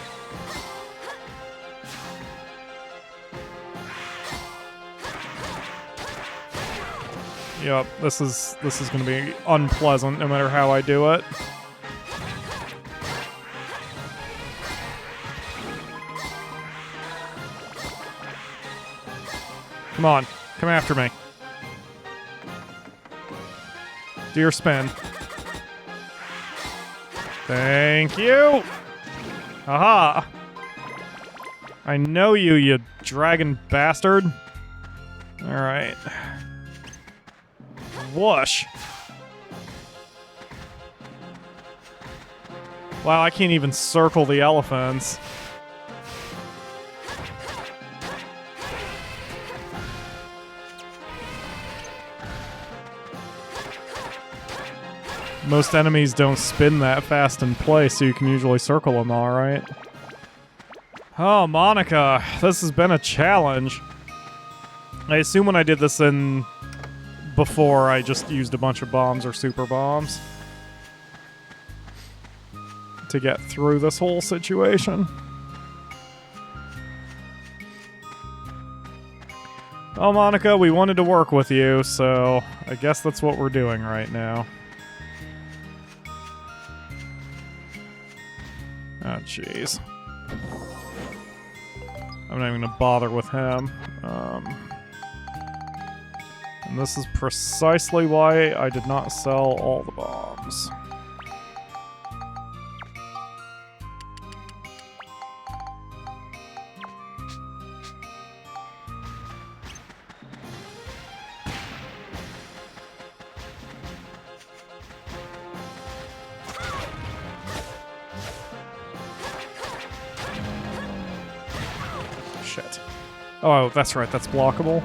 Yep, this is going to be unpleasant no matter how I do it. Come on, come after me. Do your spin. Thank you. Aha. I know you, you dragon bastard. All right. Whoosh. Wow, I can't even circle the elephants. Most enemies don't spin that fast in play, so you can usually circle them all right. Oh, Monica, this has been a challenge. I assume when I did this in before, I just used a bunch of bombs or super bombs to get through this whole situation. Well, Monica, we wanted to work with you, so I guess that's what we're doing right now. Oh, jeez. I'm not even gonna bother with him. And this is precisely why I did not sell all the bombs. Shit. Oh, that's right, that's blockable.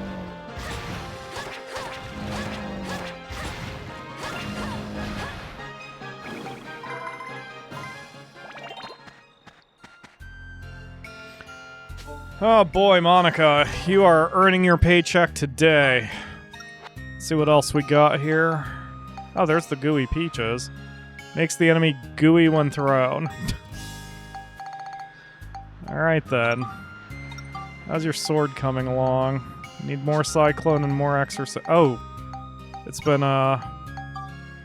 Oh boy, Monica, you are earning your paycheck today. Let's see what else we got here. Oh, there's the gooey peaches. Makes the enemy gooey when thrown. Alright then. How's your sword coming along? Need more cyclone and more exorcism. Oh! It's been,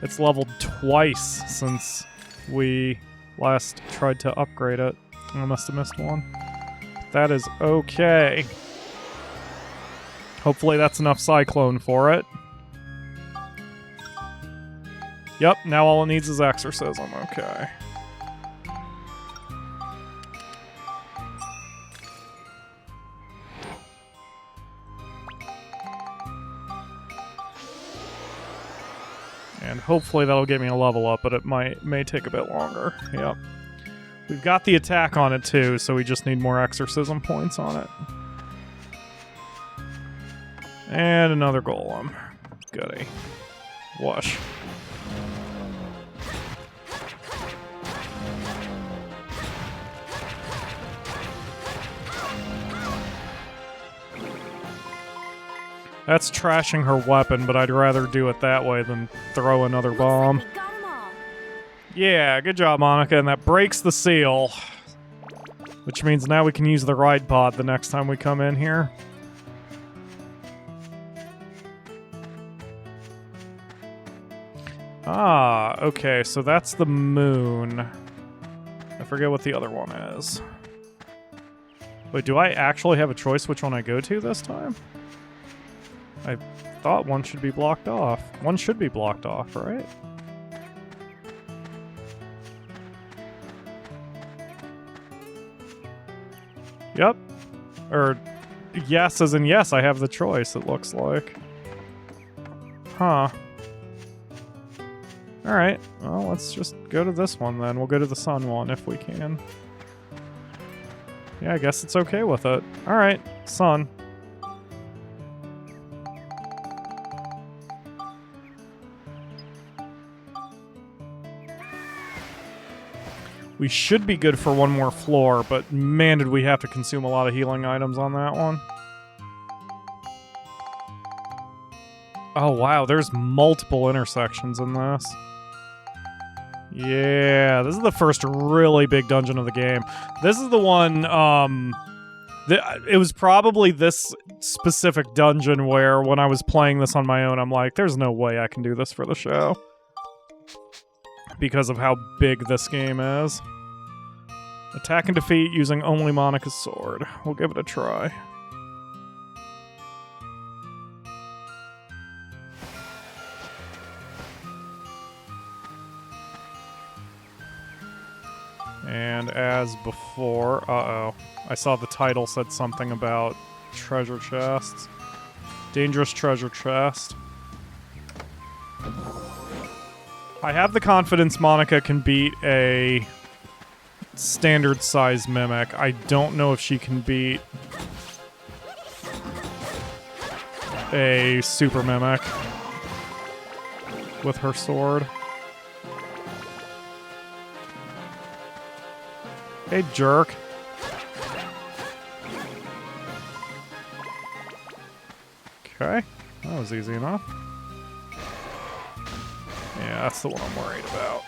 it's leveled twice since we last tried to upgrade it. I must have missed one. That is okay. Hopefully that's enough cyclone for it. Yep, now all it needs is exorcism. Okay. And hopefully that'll get me a level up, but it may take a bit longer. Yep. We've got the attack on it too, so we just need more exorcism points on it. And another golem. Goody. Whoosh. That's trashing her weapon, but I'd rather do it that way than throw another bomb. Yeah, good job, Monica, and that breaks the seal. Which means now we can use the ride pod the next time we come in here. Ah, okay, so that's the moon. I forget what the other one is. Wait, do I actually have a choice which one I go to this time? I thought one should be blocked off. One should be blocked off, right? Yep. Or, yes as in yes, I have the choice, it looks like. Huh. Alright, well, let's just go to this one then. We'll go to the sun one if we can. Yeah, I guess it's okay with it. Alright, sun. We should be good for one more floor, but man, did we have to consume a lot of healing items on that one. Oh wow, there's multiple intersections in this. Yeah, this is the first really big dungeon of the game. This is the one, it was probably this specific dungeon where when I was playing this on my own, I'm like, there's no way I can do this for the show. Because of how big this game is. Attack and defeat using only Monica's sword. We'll give it a try. And as before, uh-oh. I saw the title said something about treasure chests. Dangerous treasure chest. I have the confidence Monica can beat a standard size Mimic. I don't know if she can beat a Super Mimic with her sword. Hey, jerk. Okay, that was easy enough. Yeah, that's the one I'm worried about.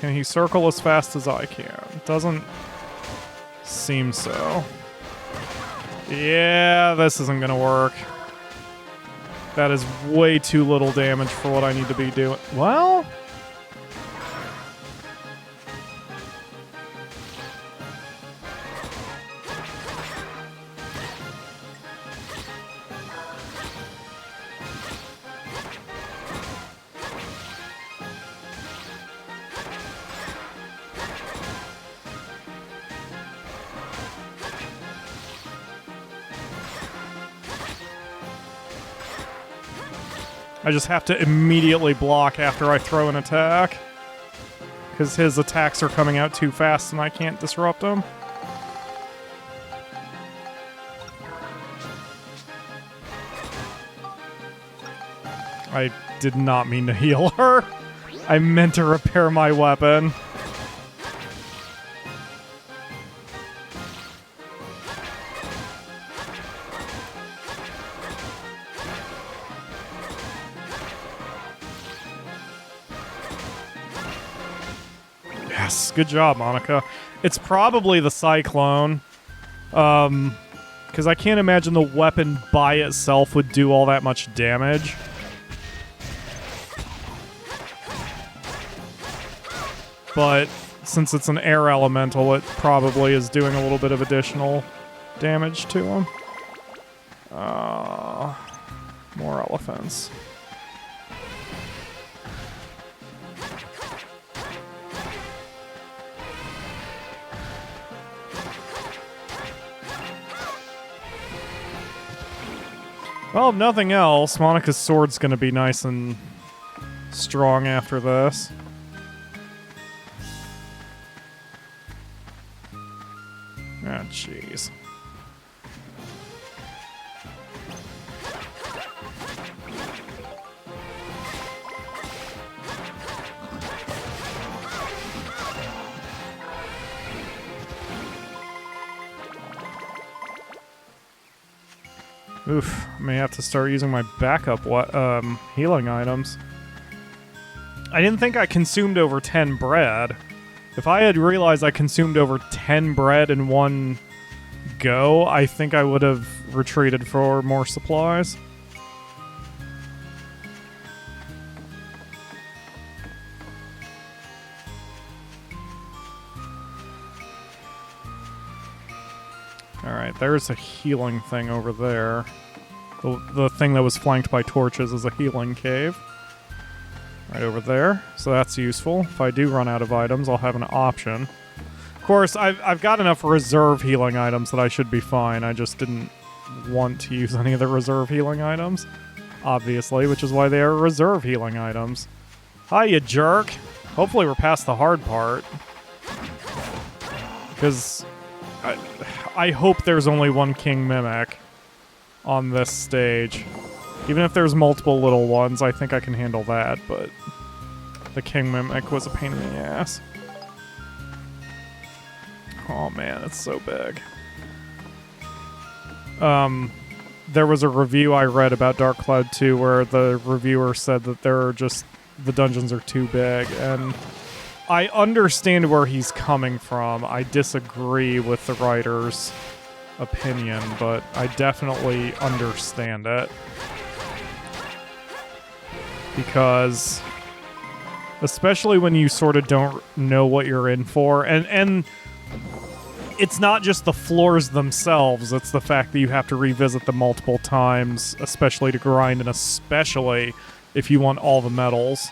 Can he circle as fast as I can? Doesn't seem so. Yeah, this isn't gonna work. That is way too little damage for what I need to be doing. Well... I just have to immediately block after I throw an attack. Because his attacks are coming out too fast and I can't disrupt them. I did not mean to heal her. I meant to repair my weapon. Yes, good job, Monica. It's probably the Cyclone. Because I can't imagine the weapon by itself would do all that much damage. But since it's an air elemental, it probably is doing a little bit of additional damage to him. More elephants. Well, if nothing else, Monica's sword's gonna be nice and strong after this. Ah, jeez. Oof, I may have to start using my backup healing items. I didn't think I consumed over 10 bread. If I had realized I consumed over 10 bread in one go, I think I would have retreated for more supplies. Alright, there's a healing thing over there. The thing that was flanked by torches is a healing cave. Right over there, so that's useful. If I do run out of items, I'll have an option. Of course, I've got enough reserve healing items that I should be fine. I just didn't want to use any of the reserve healing items, obviously, which is why they are reserve healing items. Hi, you jerk! Hopefully we're past the hard part. Because I hope there's only one King Mimic on this stage. Even if there's multiple little ones, I think I can handle that, but the King Mimic was a pain in the ass. Oh man, it's so big. There was a review I read about Dark Cloud 2 where the reviewer said that the dungeons are too big, and I understand where he's coming from. I disagree with the writer's opinion, but I definitely understand it. Because especially when you sort of don't know what you're in for, and it's not just the floors themselves, it's the fact that you have to revisit them multiple times, especially to grind, and especially if you want all the medals,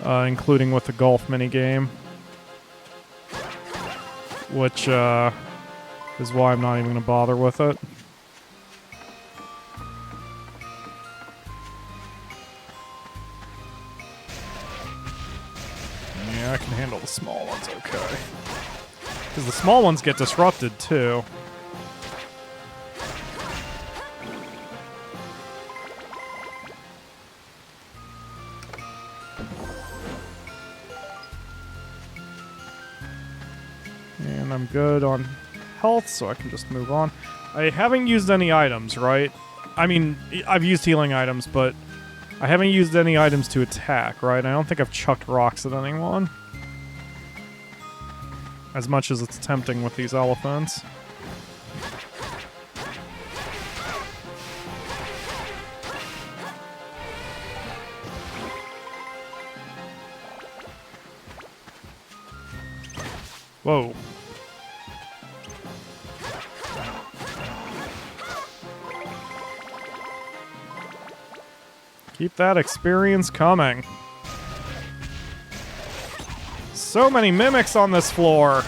including with the golf minigame. Which is why I'm not even going to bother with it. Yeah, I can handle the small ones okay. Because the small ones get disrupted, too. And I'm good on health, so I can just move on. I haven't used any items, right? I mean, I've used healing items, but I haven't used any items to attack, right? I don't think I've chucked rocks at anyone. As much as it's tempting with these elephants. Whoa. Keep that experience coming. So many mimics on this floor.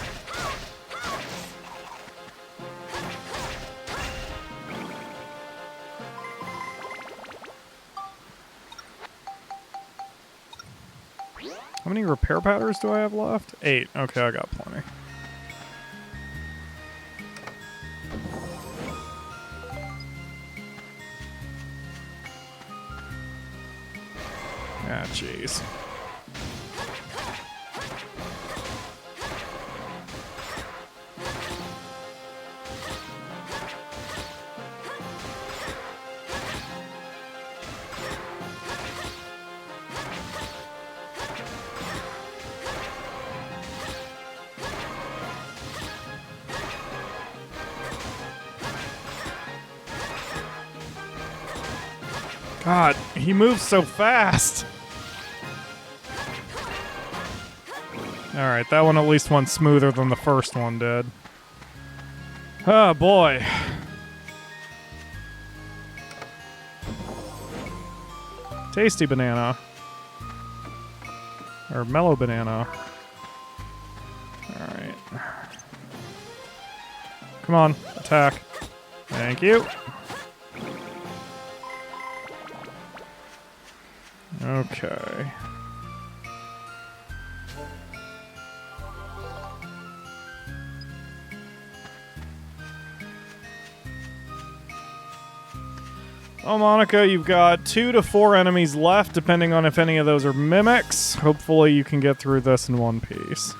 How many repair powders do I have left? 8. Okay, I got plenty. Ah, jeez. God, he moves so fast. Alright, that one at least went smoother than the first one did. Oh boy. Tasty banana. Or mellow banana. Alright. Come on, attack. Thank you. Okay. Oh, Monica, you've got 2 to 4 enemies left, depending on if any of those are mimics. Hopefully you can get through this in one piece.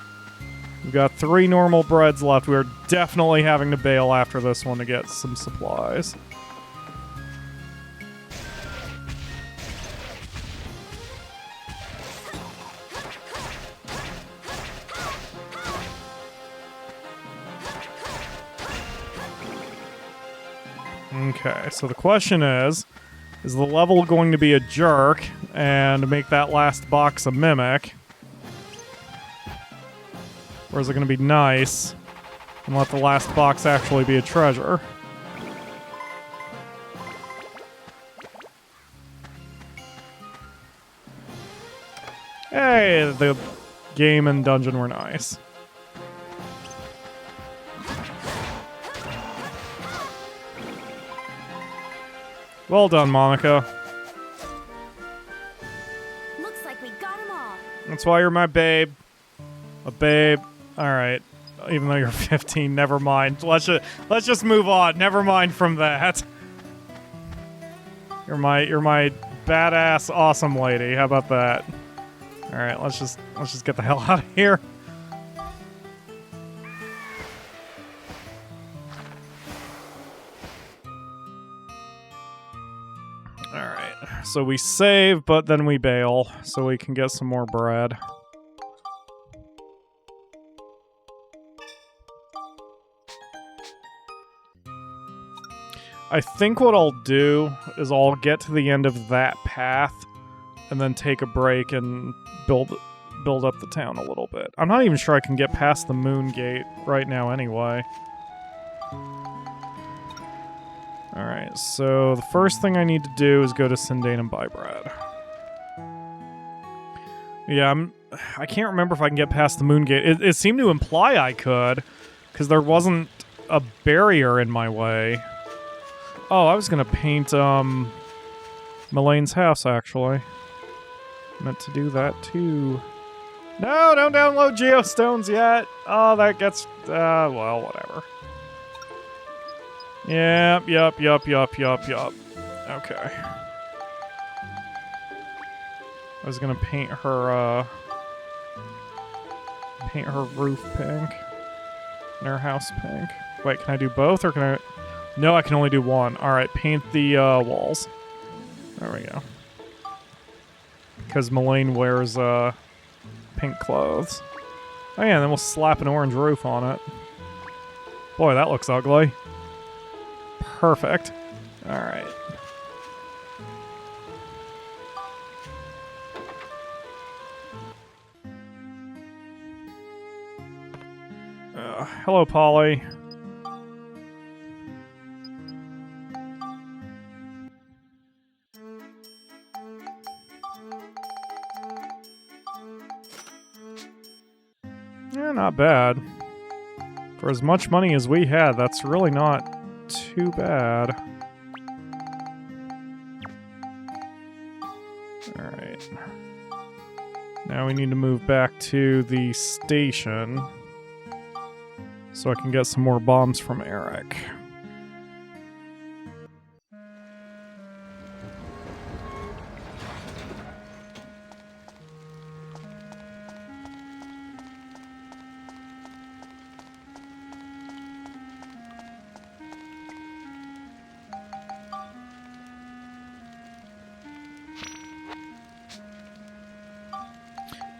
We've got 3 normal breads left. We're definitely having to bail after this one to get some supplies. Okay, so the question is the level going to be a jerk and make that last box a mimic? Or is it going to be nice and let the last box actually be a treasure? Hey, the game and dungeon were nice. Well done, Monica. Looks like we got them all. That's why you're my babe. A babe. All right. Even though you're 15, never mind. Let's just move on. Never mind from that. You're my badass awesome lady. How about that? All right, let's just get the hell out of here. Alright, so we save, but then we bail, so we can get some more bread. I think what I'll do is I'll get to the end of that path, and then take a break and build up the town a little bit. I'm not even sure I can get past the moon gate right now anyway. Alright, so the first thing I need to do is go to Sindane and buy bread. Yeah, I can't remember if I can get past the moon gate. It seemed to imply I could, because there wasn't a barrier in my way. Oh, I was gonna paint, Melane's house, actually. Meant to do that, too. No, don't download geostones yet. Oh, that gets... well, whatever. Yep. Okay. I was gonna paint her roof pink. And her house pink. Wait, can I do both, or can I... No, I can only do one. Alright, paint the walls. There we go. Because Melaine wears pink clothes. Oh yeah, and then we'll slap an orange roof on it. Boy, that looks ugly. Perfect. Alright. Hello, Polly. Yeah, not bad. For as much money as we had, that's really not too bad. Alright. Now we need to move back to the station so I can get some more bombs from Eric.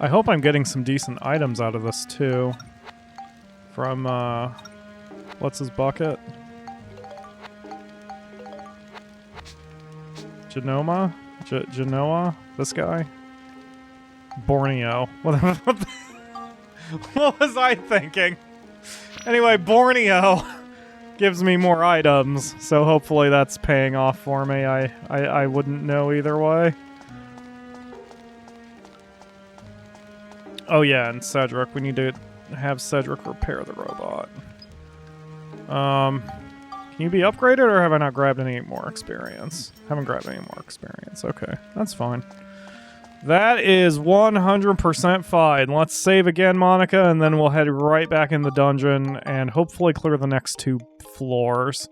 I hope I'm getting some decent items out of this too. From, what's his bucket? Genoma? Genoa? This guy? Borneo. What was I thinking? Anyway, Borneo gives me more items, so hopefully that's paying off for me. I wouldn't know either way. Oh yeah, and Cedric. We need to have Cedric repair the robot. Can you be upgraded, or have I not grabbed any more experience? Haven't grabbed any more experience. Okay, that's fine. That is 100% fine. Let's save again, Monica, and then we'll head right back in the dungeon and hopefully clear the next 2 floors.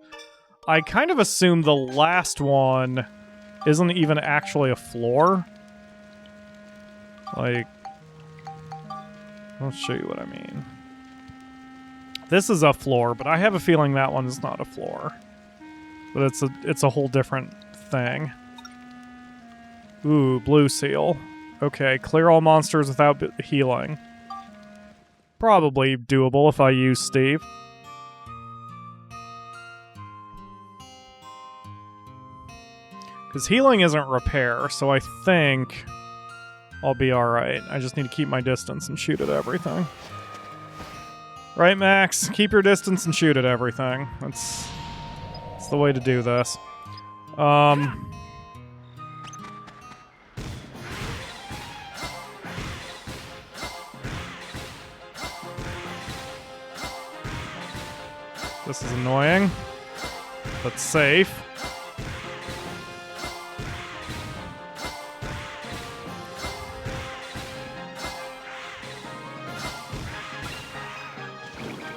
I kind of assume the last one isn't even actually a floor. Like... I'll show you what I mean. This is a floor, but I have a feeling that one is not a floor. But it's a whole different thing. Ooh, blue seal. Okay, clear all monsters without healing. Probably doable if I use Steve. Because healing isn't repair, so I think I'll be alright. I just need to keep my distance and shoot at everything. Right, Max? Keep your distance and shoot at everything. That's the way to do this. This is annoying, but safe.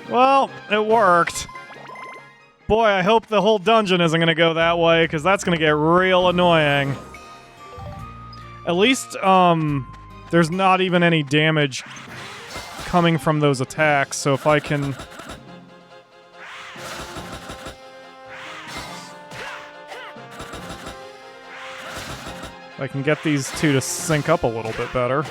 Well, it worked. Boy, I hope the whole dungeon isn't going to go that way, because that's going to get real annoying. At least, there's not even any damage coming from those attacks, so if I can... I can get these two to sync up a little bit better.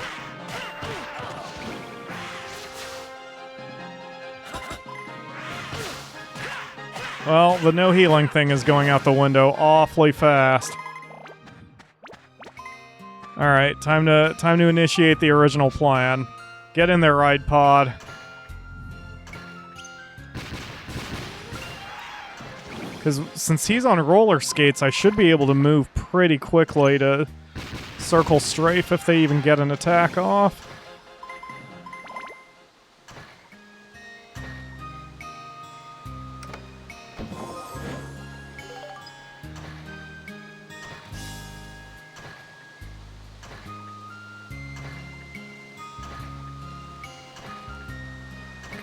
Well, the no healing thing is going out the window awfully fast. Alright, time to initiate the original plan. Get in there, Ride Pod. Because since he's on roller skates, I should be able to move pretty quickly to circle strafe if they even get an attack off.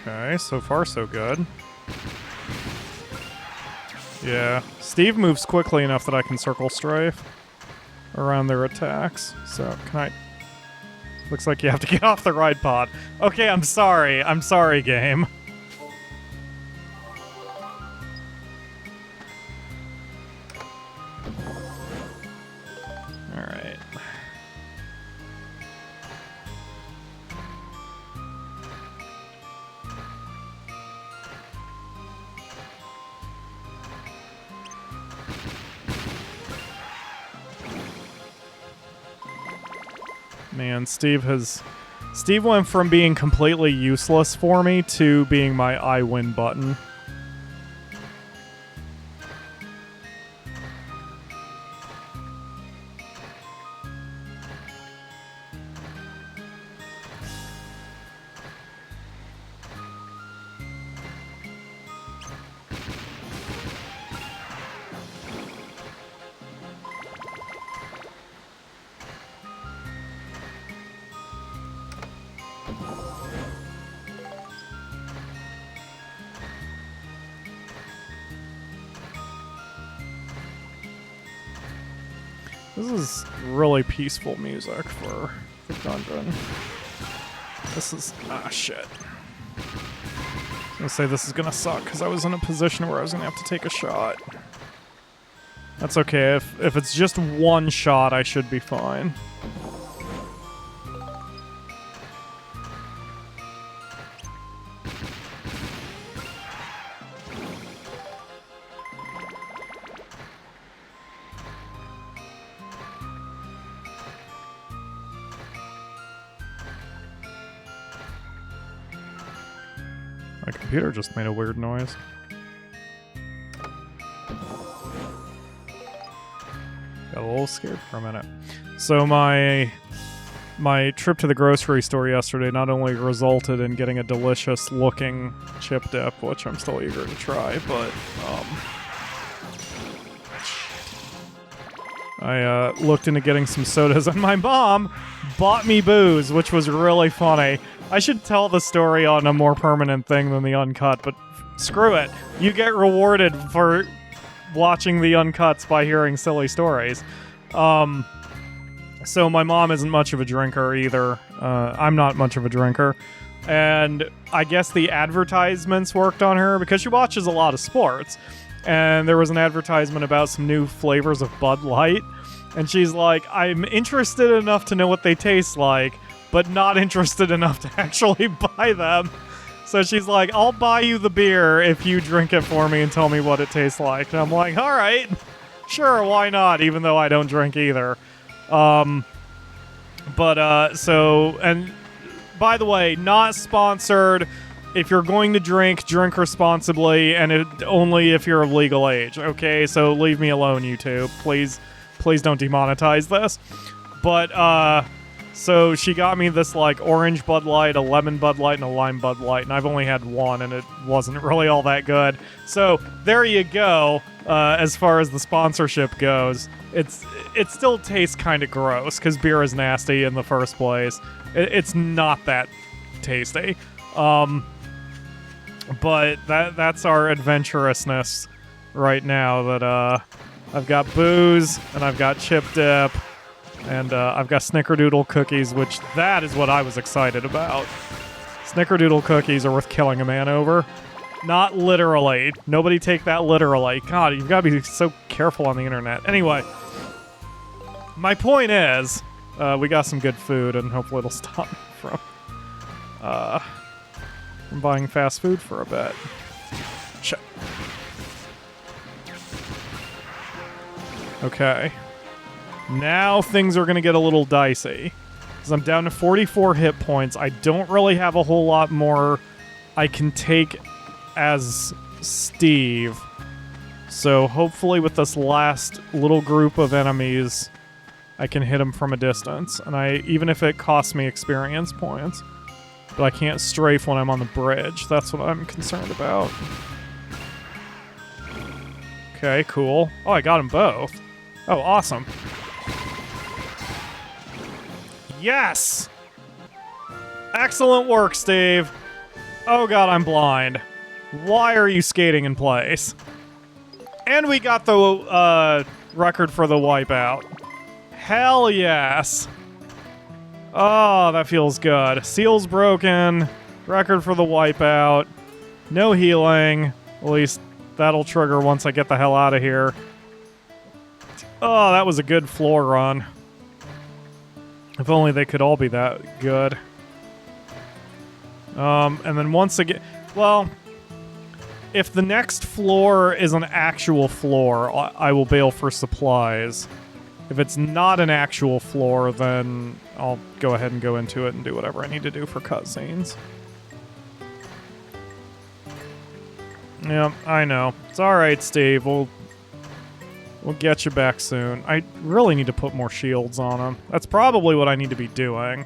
Okay, so far so good. Yeah, Steve moves quickly enough that I can circle strafe around their attacks. So, can I... Looks like you have to get off the ride pod. Okay, I'm sorry. I'm sorry, game. Alright. Man, Steve went from being completely useless for me to being my I win button. This is really peaceful music for the dungeon. This is... ah, shit. I was gonna say this is gonna suck, because I was in a position where I was gonna have to take a shot. That's okay, if it's just one shot, I should be fine. My computer just made a weird noise. Got a little scared for a minute. So my trip to the grocery store yesterday not only resulted in getting a delicious looking chip dip, which I'm still eager to try, but I looked into getting some sodas, and my mom bought me booze, which was really funny. I should tell the story on a more permanent thing than the Uncut, but screw it. You get rewarded for watching the Uncuts by hearing silly stories. So my mom isn't much of a drinker either. I'm not much of a drinker. And I guess the advertisements worked on her because she watches a lot of sports. And there was an advertisement about some new flavors of Bud Light. And she's like, I'm interested enough to know what they taste like, but not interested enough to actually buy them. So she's like, I'll buy you the beer if you drink it for me and tell me what it tastes like. And I'm like, all right, sure, why not, even though I don't drink either. And by the way, not sponsored. If you're going to drink responsibly, and only if you're of legal age, okay? So leave me alone, YouTube. Please don't demonetize this. But, so she got me this, like, orange Bud Light, a lemon Bud Light, and a lime Bud Light, and I've only had one, and it wasn't really all that good. So there you go, as far as the sponsorship goes. It still tastes kind of gross, because beer is nasty in the first place. It's not that tasty. But that's our adventurousness right now, that I've got booze, and I've got chip dip, and I've got snickerdoodle cookies, which that is what I was excited about. Snickerdoodle cookies are worth killing a man over. Not literally. Nobody take that literally. God, you've got to be so careful on the internet. Anyway, my point is, we got some good food, and hopefully it'll stop me from buying fast food for a bit. Shit. Okay. Now things are going to get a little dicey. Because I'm down to 44 hit points. I don't really have a whole lot more I can take as Steve. So hopefully with this last little group of enemies, I can hit him from a distance. And even if it costs me experience points. But I can't strafe when I'm on the bridge. That's what I'm concerned about. Okay, cool. Oh, I got them both. Oh, awesome. Yes! Excellent work, Steve. Oh god, I'm blind. Why are you skating in place? And we got the record for the wipeout. Hell yes. Oh, that feels good. Seal's broken. Record for the wipeout. No healing. At least that'll trigger once I get the hell out of here. Oh, that was a good floor run. If only they could all be that good. And then once again... Well, if the next floor is an actual floor, I will bail for supplies. If it's not an actual floor, then I'll go ahead and go into it and do whatever I need to do for cutscenes. Yeah, I know. It's alright, Steve. We'll get you back soon. I really need to put more shields on him. That's probably what I need to be doing.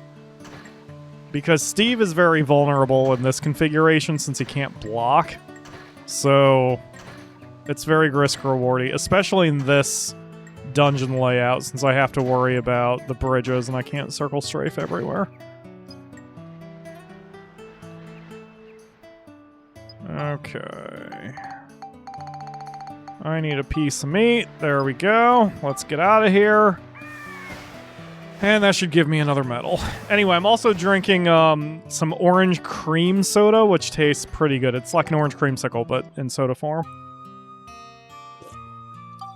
Because Steve is very vulnerable in this configuration since he can't block. So, it's very risk-rewardy, especially in this dungeon layout, since I have to worry about the bridges and I can't circle strafe everywhere. Okay. I need a piece of meat. There we go. Let's get out of here. And that should give me another medal. Anyway, I'm also drinking some orange cream soda, which tastes pretty good. It's like an orange creamsicle, but in soda form.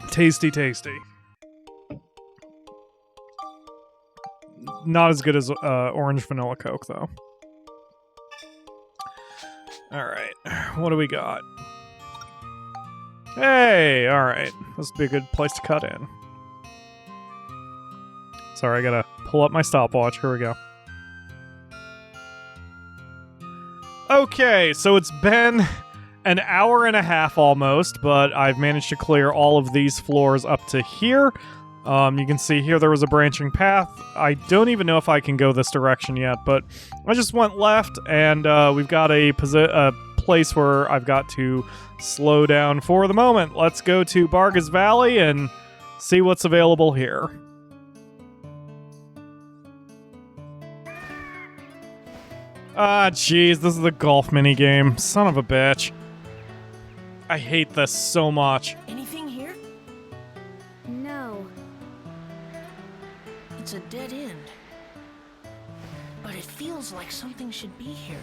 Tasty, tasty. Not as good as orange vanilla Coke, though. Alright, what do we got? Hey, alright. This would be a good place to cut in. Sorry, I gotta pull up my stopwatch. Here we go. Okay, so it's been an hour and a half almost, but I've managed to clear all of these floors up to here. You can see here there was a branching path. I don't even know if I can go this direction yet, but I just went left, and we've got a place where I've got to slow down for the moment. Let's go to Barga's Valley and see what's available here. Ah, jeez, this is a golf minigame. Son of a bitch. I hate this so much. Anything here? No. It's a dead end. But it feels like something should be here.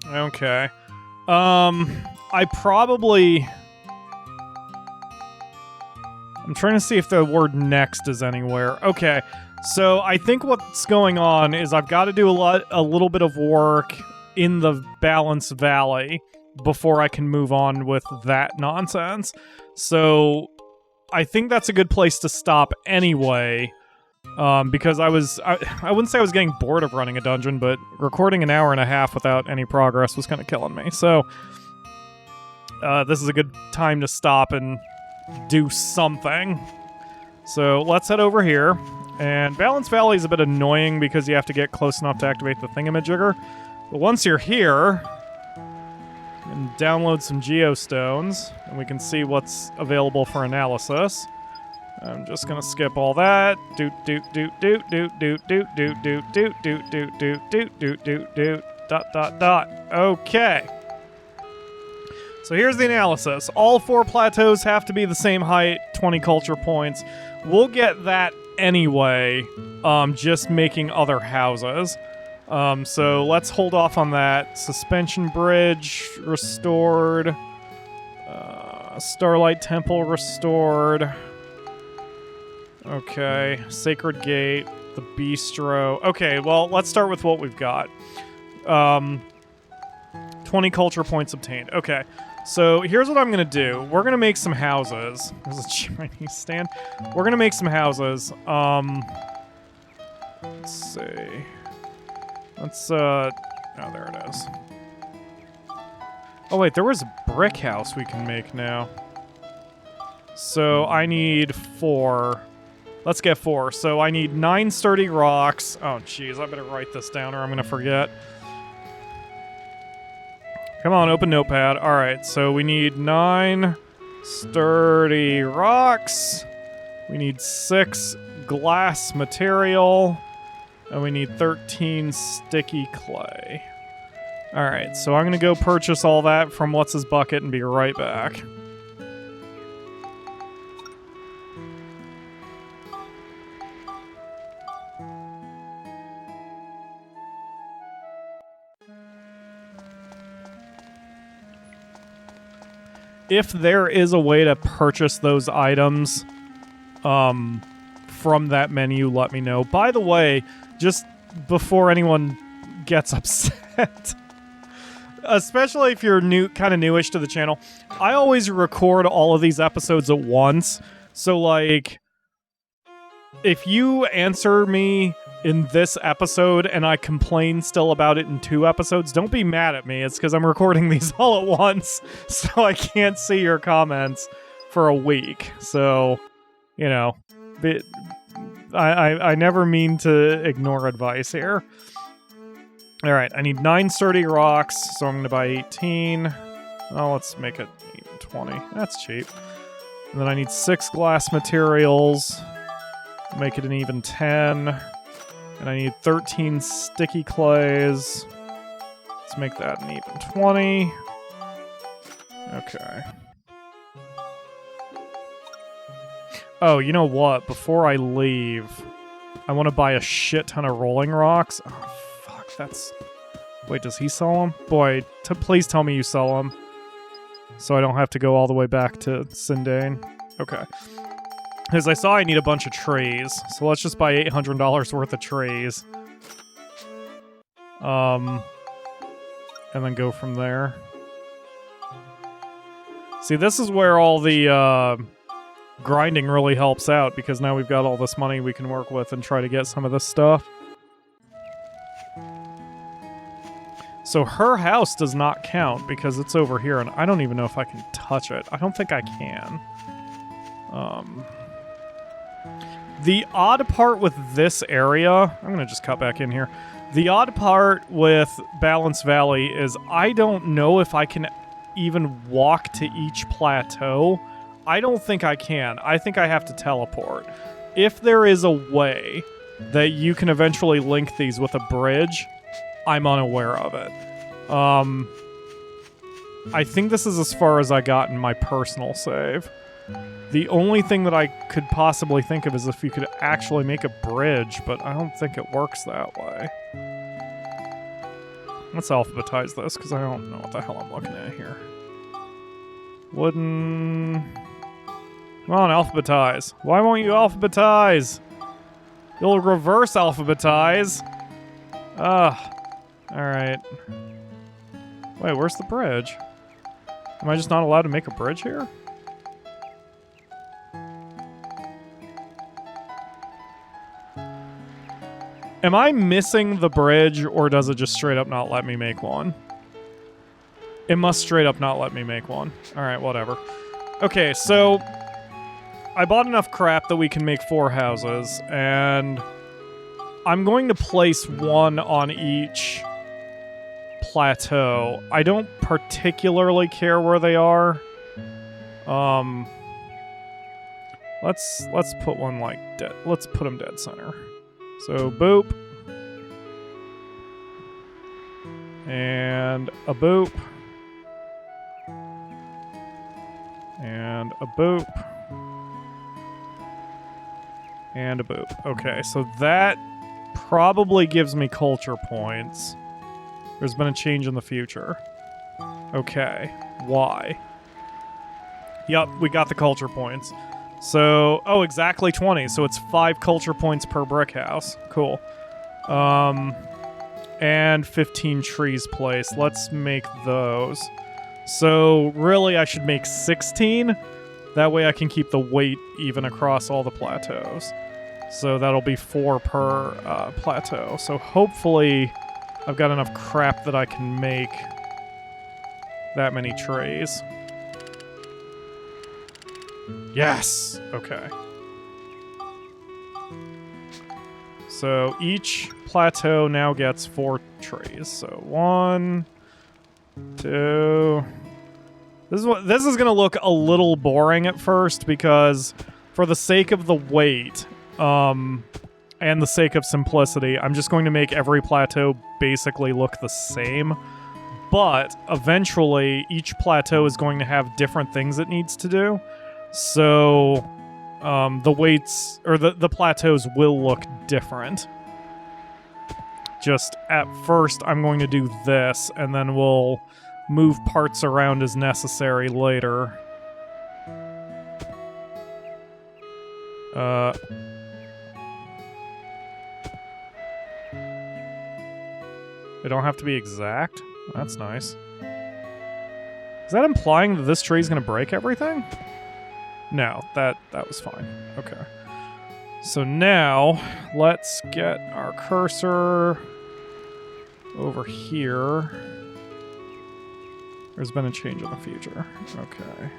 Okay. I probably... I'm trying to see if the word next is anywhere. Okay, so I think what's going on is I've got to do a little bit of work in the Balance Valley before I can move on with that nonsense. So I think that's a good place to stop anyway, because I wouldn't say I was getting bored of running a dungeon, but recording an hour and a half without any progress was kind of killing me. So this is a good time to stop and do something. So let's head over here. And Balance Valley is a bit annoying because you have to get close enough to activate the thingamajigger. But once you're here, you can download some geostones, and we can see what's available for analysis. I'm just gonna skip all that. Doot doot doot doot doot doot doot doot doot doot doot doot doot doot doot doot dot dot dot. Okay. So here's the analysis. All 4 plateaus have to be the same height, 20 culture points. We'll get that anyway, just making other houses. So let's hold off on that. Suspension Bridge restored. Starlight Temple restored. Okay, Sacred Gate, the Bistro. Okay, well, let's start with what we've got. 20 culture points obtained. Okay. So here's what I'm going to do. We're going to make some houses. There's a Chinese stand. We're going to make some houses. Let's see. Let's, oh, there it is. Oh, wait, there was a brick house we can make now. So I need 4. Let's get 4. So I need 9 sturdy rocks. Oh, jeez, I better write this down or I'm going to forget. Come on, open notepad. Alright, so we need 9 sturdy rocks. We need 6 glass material. And we need 13 sticky clay. Alright, so I'm going to go purchase all that from What's His Bucket and be right back. If there is a way to purchase those items from that menu, let me know. By the way, just before anyone gets upset, especially if you're kind of newish to the channel, I always record all of these episodes at once. So, like, if you answer me in this episode and I complain still about it in 2 episodes, don't be mad at me. It's because I'm recording these all at once, so I can't see your comments for a week. So, you know, I never mean to ignore advice here. Alright, I need 9 sturdy rocks, so I'm going to buy 18. Oh, let's make it even 20. That's cheap. And then I need 6 glass materials. Make it an even 10. And I need 13 sticky clays. Let's make that an even 20. Okay. Oh, you know what? Before I leave, I want to buy a shit ton of rolling rocks. Oh, fuck, that's... Wait, does he sell them? Boy, please tell me you sell them. So I don't have to go all the way back to Sindane. Okay. As I saw, I need a bunch of trays. So let's just buy $800 worth of trays. And then go from there. See, this is where all the grinding really helps out, because now we've got all this money we can work with and try to get some of this stuff. So her house does not count because it's over here, and I don't even know if I can touch it. I don't think I can. The odd part with this area... I'm going to just cut back in here. The odd part with Balance Valley is I don't know if I can even walk to each plateau. I don't think I can. I think I have to teleport. If there is a way that you can eventually link these with a bridge, I'm unaware of it. I think this is as far as I got in my personal save. The only thing that I could possibly think of is if you could actually make a bridge, but I don't think it works that way. Let's alphabetize this, because I don't know what the hell I'm looking at here. Wooden... Come on, alphabetize. Why won't you alphabetize? You'll reverse alphabetize. Alright. Wait, where's the bridge? Am I just not allowed to make a bridge here? Am I missing the bridge, or does it just straight up not let me make one? It must straight up not let me make one. Alright, whatever. Okay, so... I bought enough crap that we can make 4 houses, and... I'm going to place 1 on each plateau. I don't particularly care where they are. Let's put one like dead. Let's put them dead center. So boop. And a boop. And a boop. And a boop. Okay, so that probably gives me culture points. There's been a change in the future. Okay, why? Yup, we got the culture points. So, oh, exactly 20. So it's 5 culture points per brick house. Cool. And 15 trees placed. Let's make those. So really, I should make 16. That way I can keep the weight even across all the plateaus. So that'll be 4 per plateau. So hopefully I've got enough crap that I can make that many trays. Yes! Okay. So each plateau now gets 4 trays. So 1, 2... This is going to look a little boring at first because for the sake of the weight, and the sake of simplicity, I'm just going to make every plateau basically look the same. But eventually, each plateau is going to have different things it needs to do. So the weights, or the plateaus will look different. Just at first, I'm going to do this, and then we'll move parts around as necessary later. They don't have to be exact. That's nice. Is that implying that this tree is going to break everything? No, that was fine. Okay. So now, let's get our cursor over here. There's been a change in the future. Okay.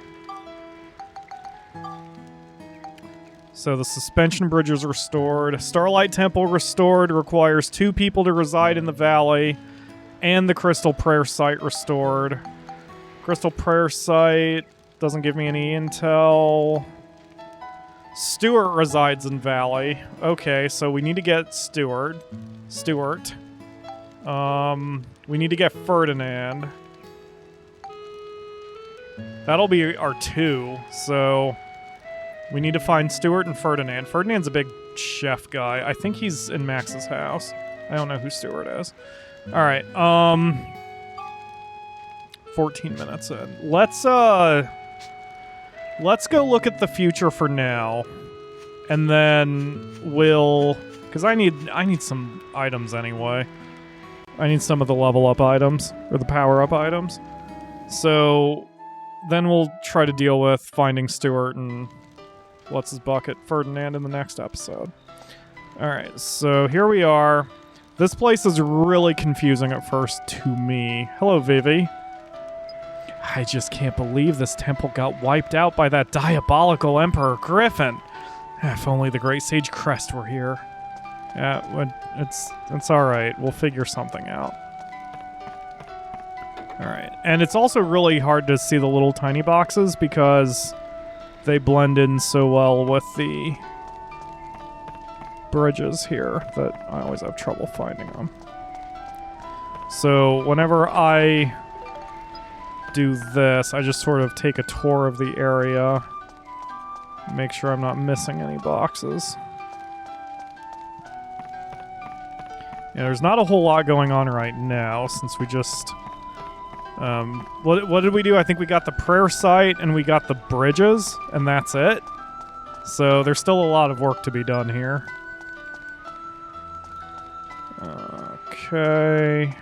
So the suspension bridge is restored. Starlight Temple restored. Requires 2 people to reside in the valley. And the Crystal Prayer Site restored. Crystal Prayer Site doesn't give me any intel. Stuart resides in Valley. Okay, so we need to get Stuart. We need to get Ferdinand. That'll be our 2, so we need to find Stuart and Ferdinand. Ferdinand's a big chef guy. I think he's in Max's house. I don't know who Stuart is. Alright, 14 minutes in. Let's go look at the future for now. And then we'll... Because I need some items anyway. I need some of the level up items, or the power up items. So then we'll try to deal with finding Stuart and what's his bucket, Ferdinand, in the next episode. Alright, so here we are. This place is really confusing at first to me. Hello, Vivi. I just can't believe this temple got wiped out by that diabolical Emperor Griffin. If only the Great Sage Crest were here. Yeah, it's alright. We'll figure something out. Alright. And it's also really hard to see the little tiny boxes because they blend in so well with the bridges here that I always have trouble finding them. So whenever I do this, I just sort of take a tour of the area, make sure I'm not missing any boxes. Yeah, there's not a whole lot going on right now since we just... what did we do? I think we got the prayer site and we got the bridges, and that's it. So there's still a lot of work to be done here. Okay.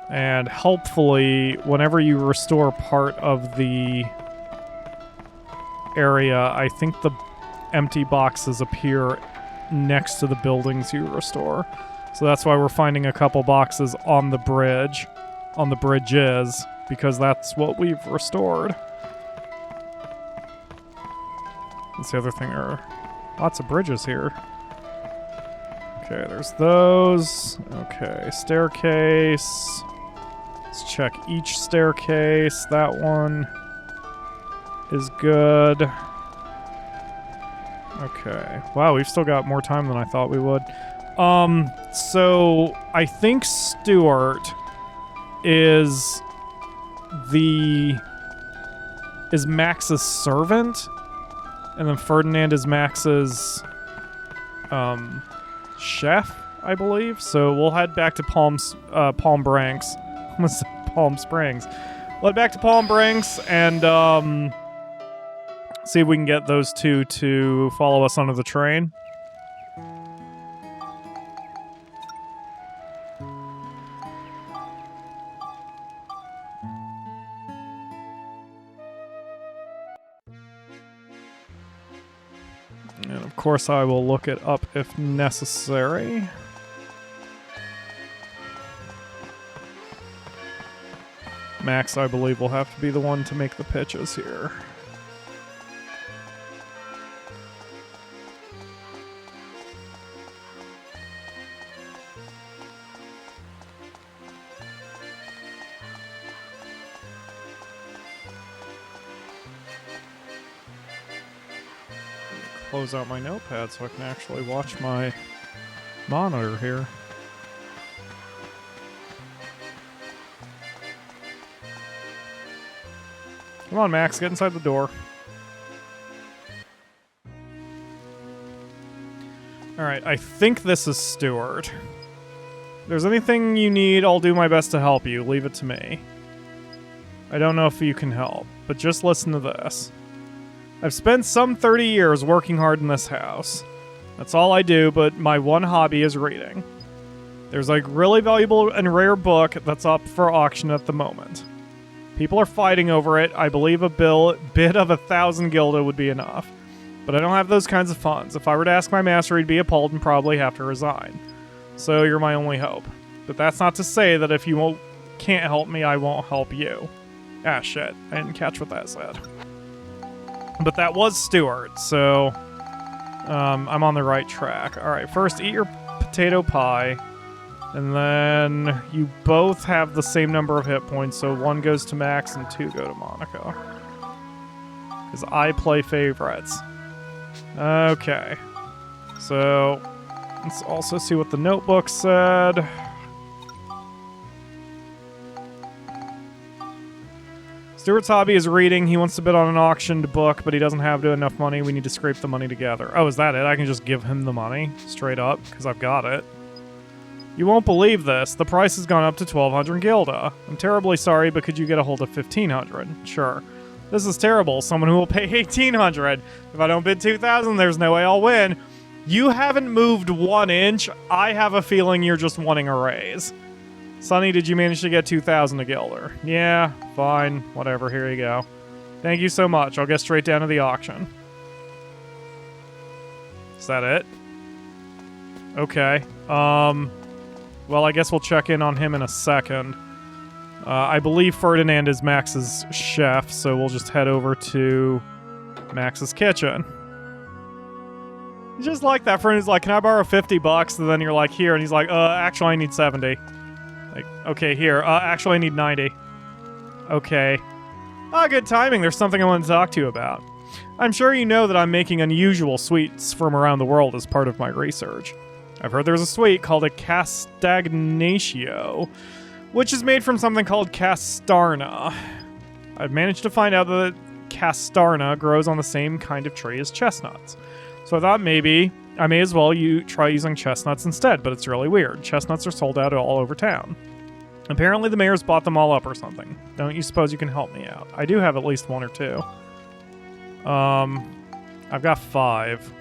And hopefully, whenever you restore part of the area, I think the empty boxes appear next to the buildings you restore. So that's why we're finding a couple boxes on the bridge, on the bridges, because that's what we've restored. That's the other thing, there are lots of bridges here. Okay, there's those. Okay, staircase. Let's check each staircase. That one is good. Okay. Wow, we've still got more time than I thought we would. So I think Stuart is Max's servant, and then Ferdinand is Max's chef, I believe. So we'll head back to Palm Springs. We'll head back to Palm Springs and see if we can get those two to follow us onto the train. And of course I will look it up if necessary. Max, I believe, will have to be the one to make the pitches here. close out my notepad so I can actually watch my monitor here. Come on, Max, get inside the door. Alright, I think this is Stuart. If there's anything you need, I'll do my best to help you. Leave it to me. I don't know if you can help, but just listen to this. I've spent some 30 years working hard in this house. That's all I do, but my one hobby is reading. There's a really valuable and rare book that's up for auction at the moment. People are fighting over it. I believe a bid of 1,000 gilda would be enough. But I don't have those kinds of funds. If I were to ask my master, he'd be appalled and probably have to resign. So you're my only hope. But that's not to say that if you can't help me, I won't help you. Ah, shit. I didn't catch what that said. But that was Stuart, so I'm on the right track. Alright, first eat your potato pie. And then you both have the same number of hit points, so 1 goes to Max and 2 go to Monica. Because I play favorites. Okay. So, let's also see what the notebook said. Stuart's hobby is reading. He wants to bid on an auctioned book, but he doesn't have enough money. We need to scrape the money together. Oh, is that it? I can just give him the money straight up, because I've got it. You won't believe this. The price has gone up to 1,200 gilda. I'm terribly sorry, but could you get a hold of 1,500? Sure. This is terrible. Someone who will pay 1,800. If I don't bid 2,000, there's no way I'll win. You haven't moved 1 inch. I have a feeling you're just wanting a raise. Sonny, did you manage to get 2,000 a gilder? Yeah, fine. Whatever. Here you go. Thank you so much. I'll get straight down to the auction. Is that it? Okay. Well, I guess we'll check in on him in a second. I believe Ferdinand is Max's chef, so we'll just head over to Max's kitchen. Just like that. Ferdinand's like, can I borrow 50 bucks? And then you're like, here. And he's like, actually, I need 70. Like, okay, here. Actually, I need 90. Okay. Good timing. There's something I want to talk to you about. I'm sure you know that I'm making unusual sweets from around the world as part of my research. I've heard there's a sweet called a castagnatio, which is made from something called castarna. I've managed to find out that castarna grows on the same kind of tree as chestnuts. So I thought maybe I may as well try using chestnuts instead, but it's really weird. Chestnuts are sold out all over town. Apparently the mayor's bought them all up or something. Don't you suppose you can help me out? I do have at least 1 or 2. I've got 5.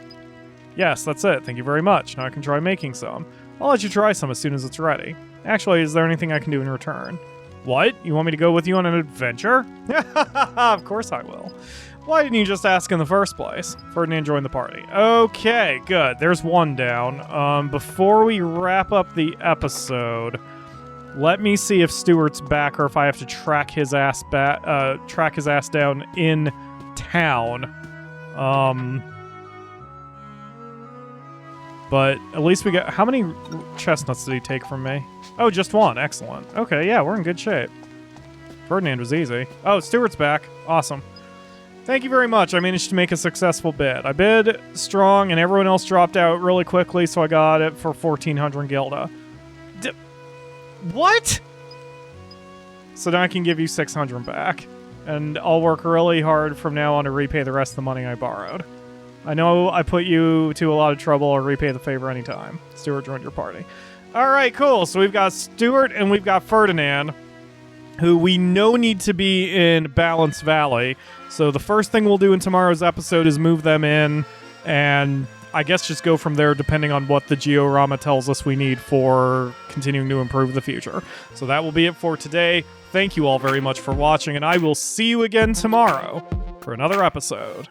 Yes, that's it. Thank you very much. Now I can try making some. I'll let you try some as soon as it's ready. Actually, is there anything I can do in return? What? You want me to go with you on an adventure? Of course I will. Why didn't you just ask in the first place? Ferdinand joined the party. Okay, good. There's 1 down. Before we wrap up the episode, let me see if Stuart's back or if I have to track his ass down in town. But at least we got... How many chestnuts did he take from me? Oh, just 1. Excellent. Okay, yeah, we're in good shape. Ferdinand was easy. Oh, Stuart's back. Awesome. Thank you very much. I managed to make a successful bid. I bid strong, and everyone else dropped out really quickly, so I got it for 1,400 gilda. What? So now I can give you 600 back. And I'll work really hard from now on to repay the rest of the money I borrowed. I know I put you to a lot of trouble. I'll repay the favor anytime. Stuart joined your party. Alright, cool. So we've got Stuart and we've got Ferdinand, who we know need to be in Balance Valley. So the first thing we'll do in tomorrow's episode is move them in, and I guess just go from there depending on what the Georama tells us we need for continuing to improve the future. So that will be it for today. Thank you all very much for watching, and I will see you again tomorrow for another episode.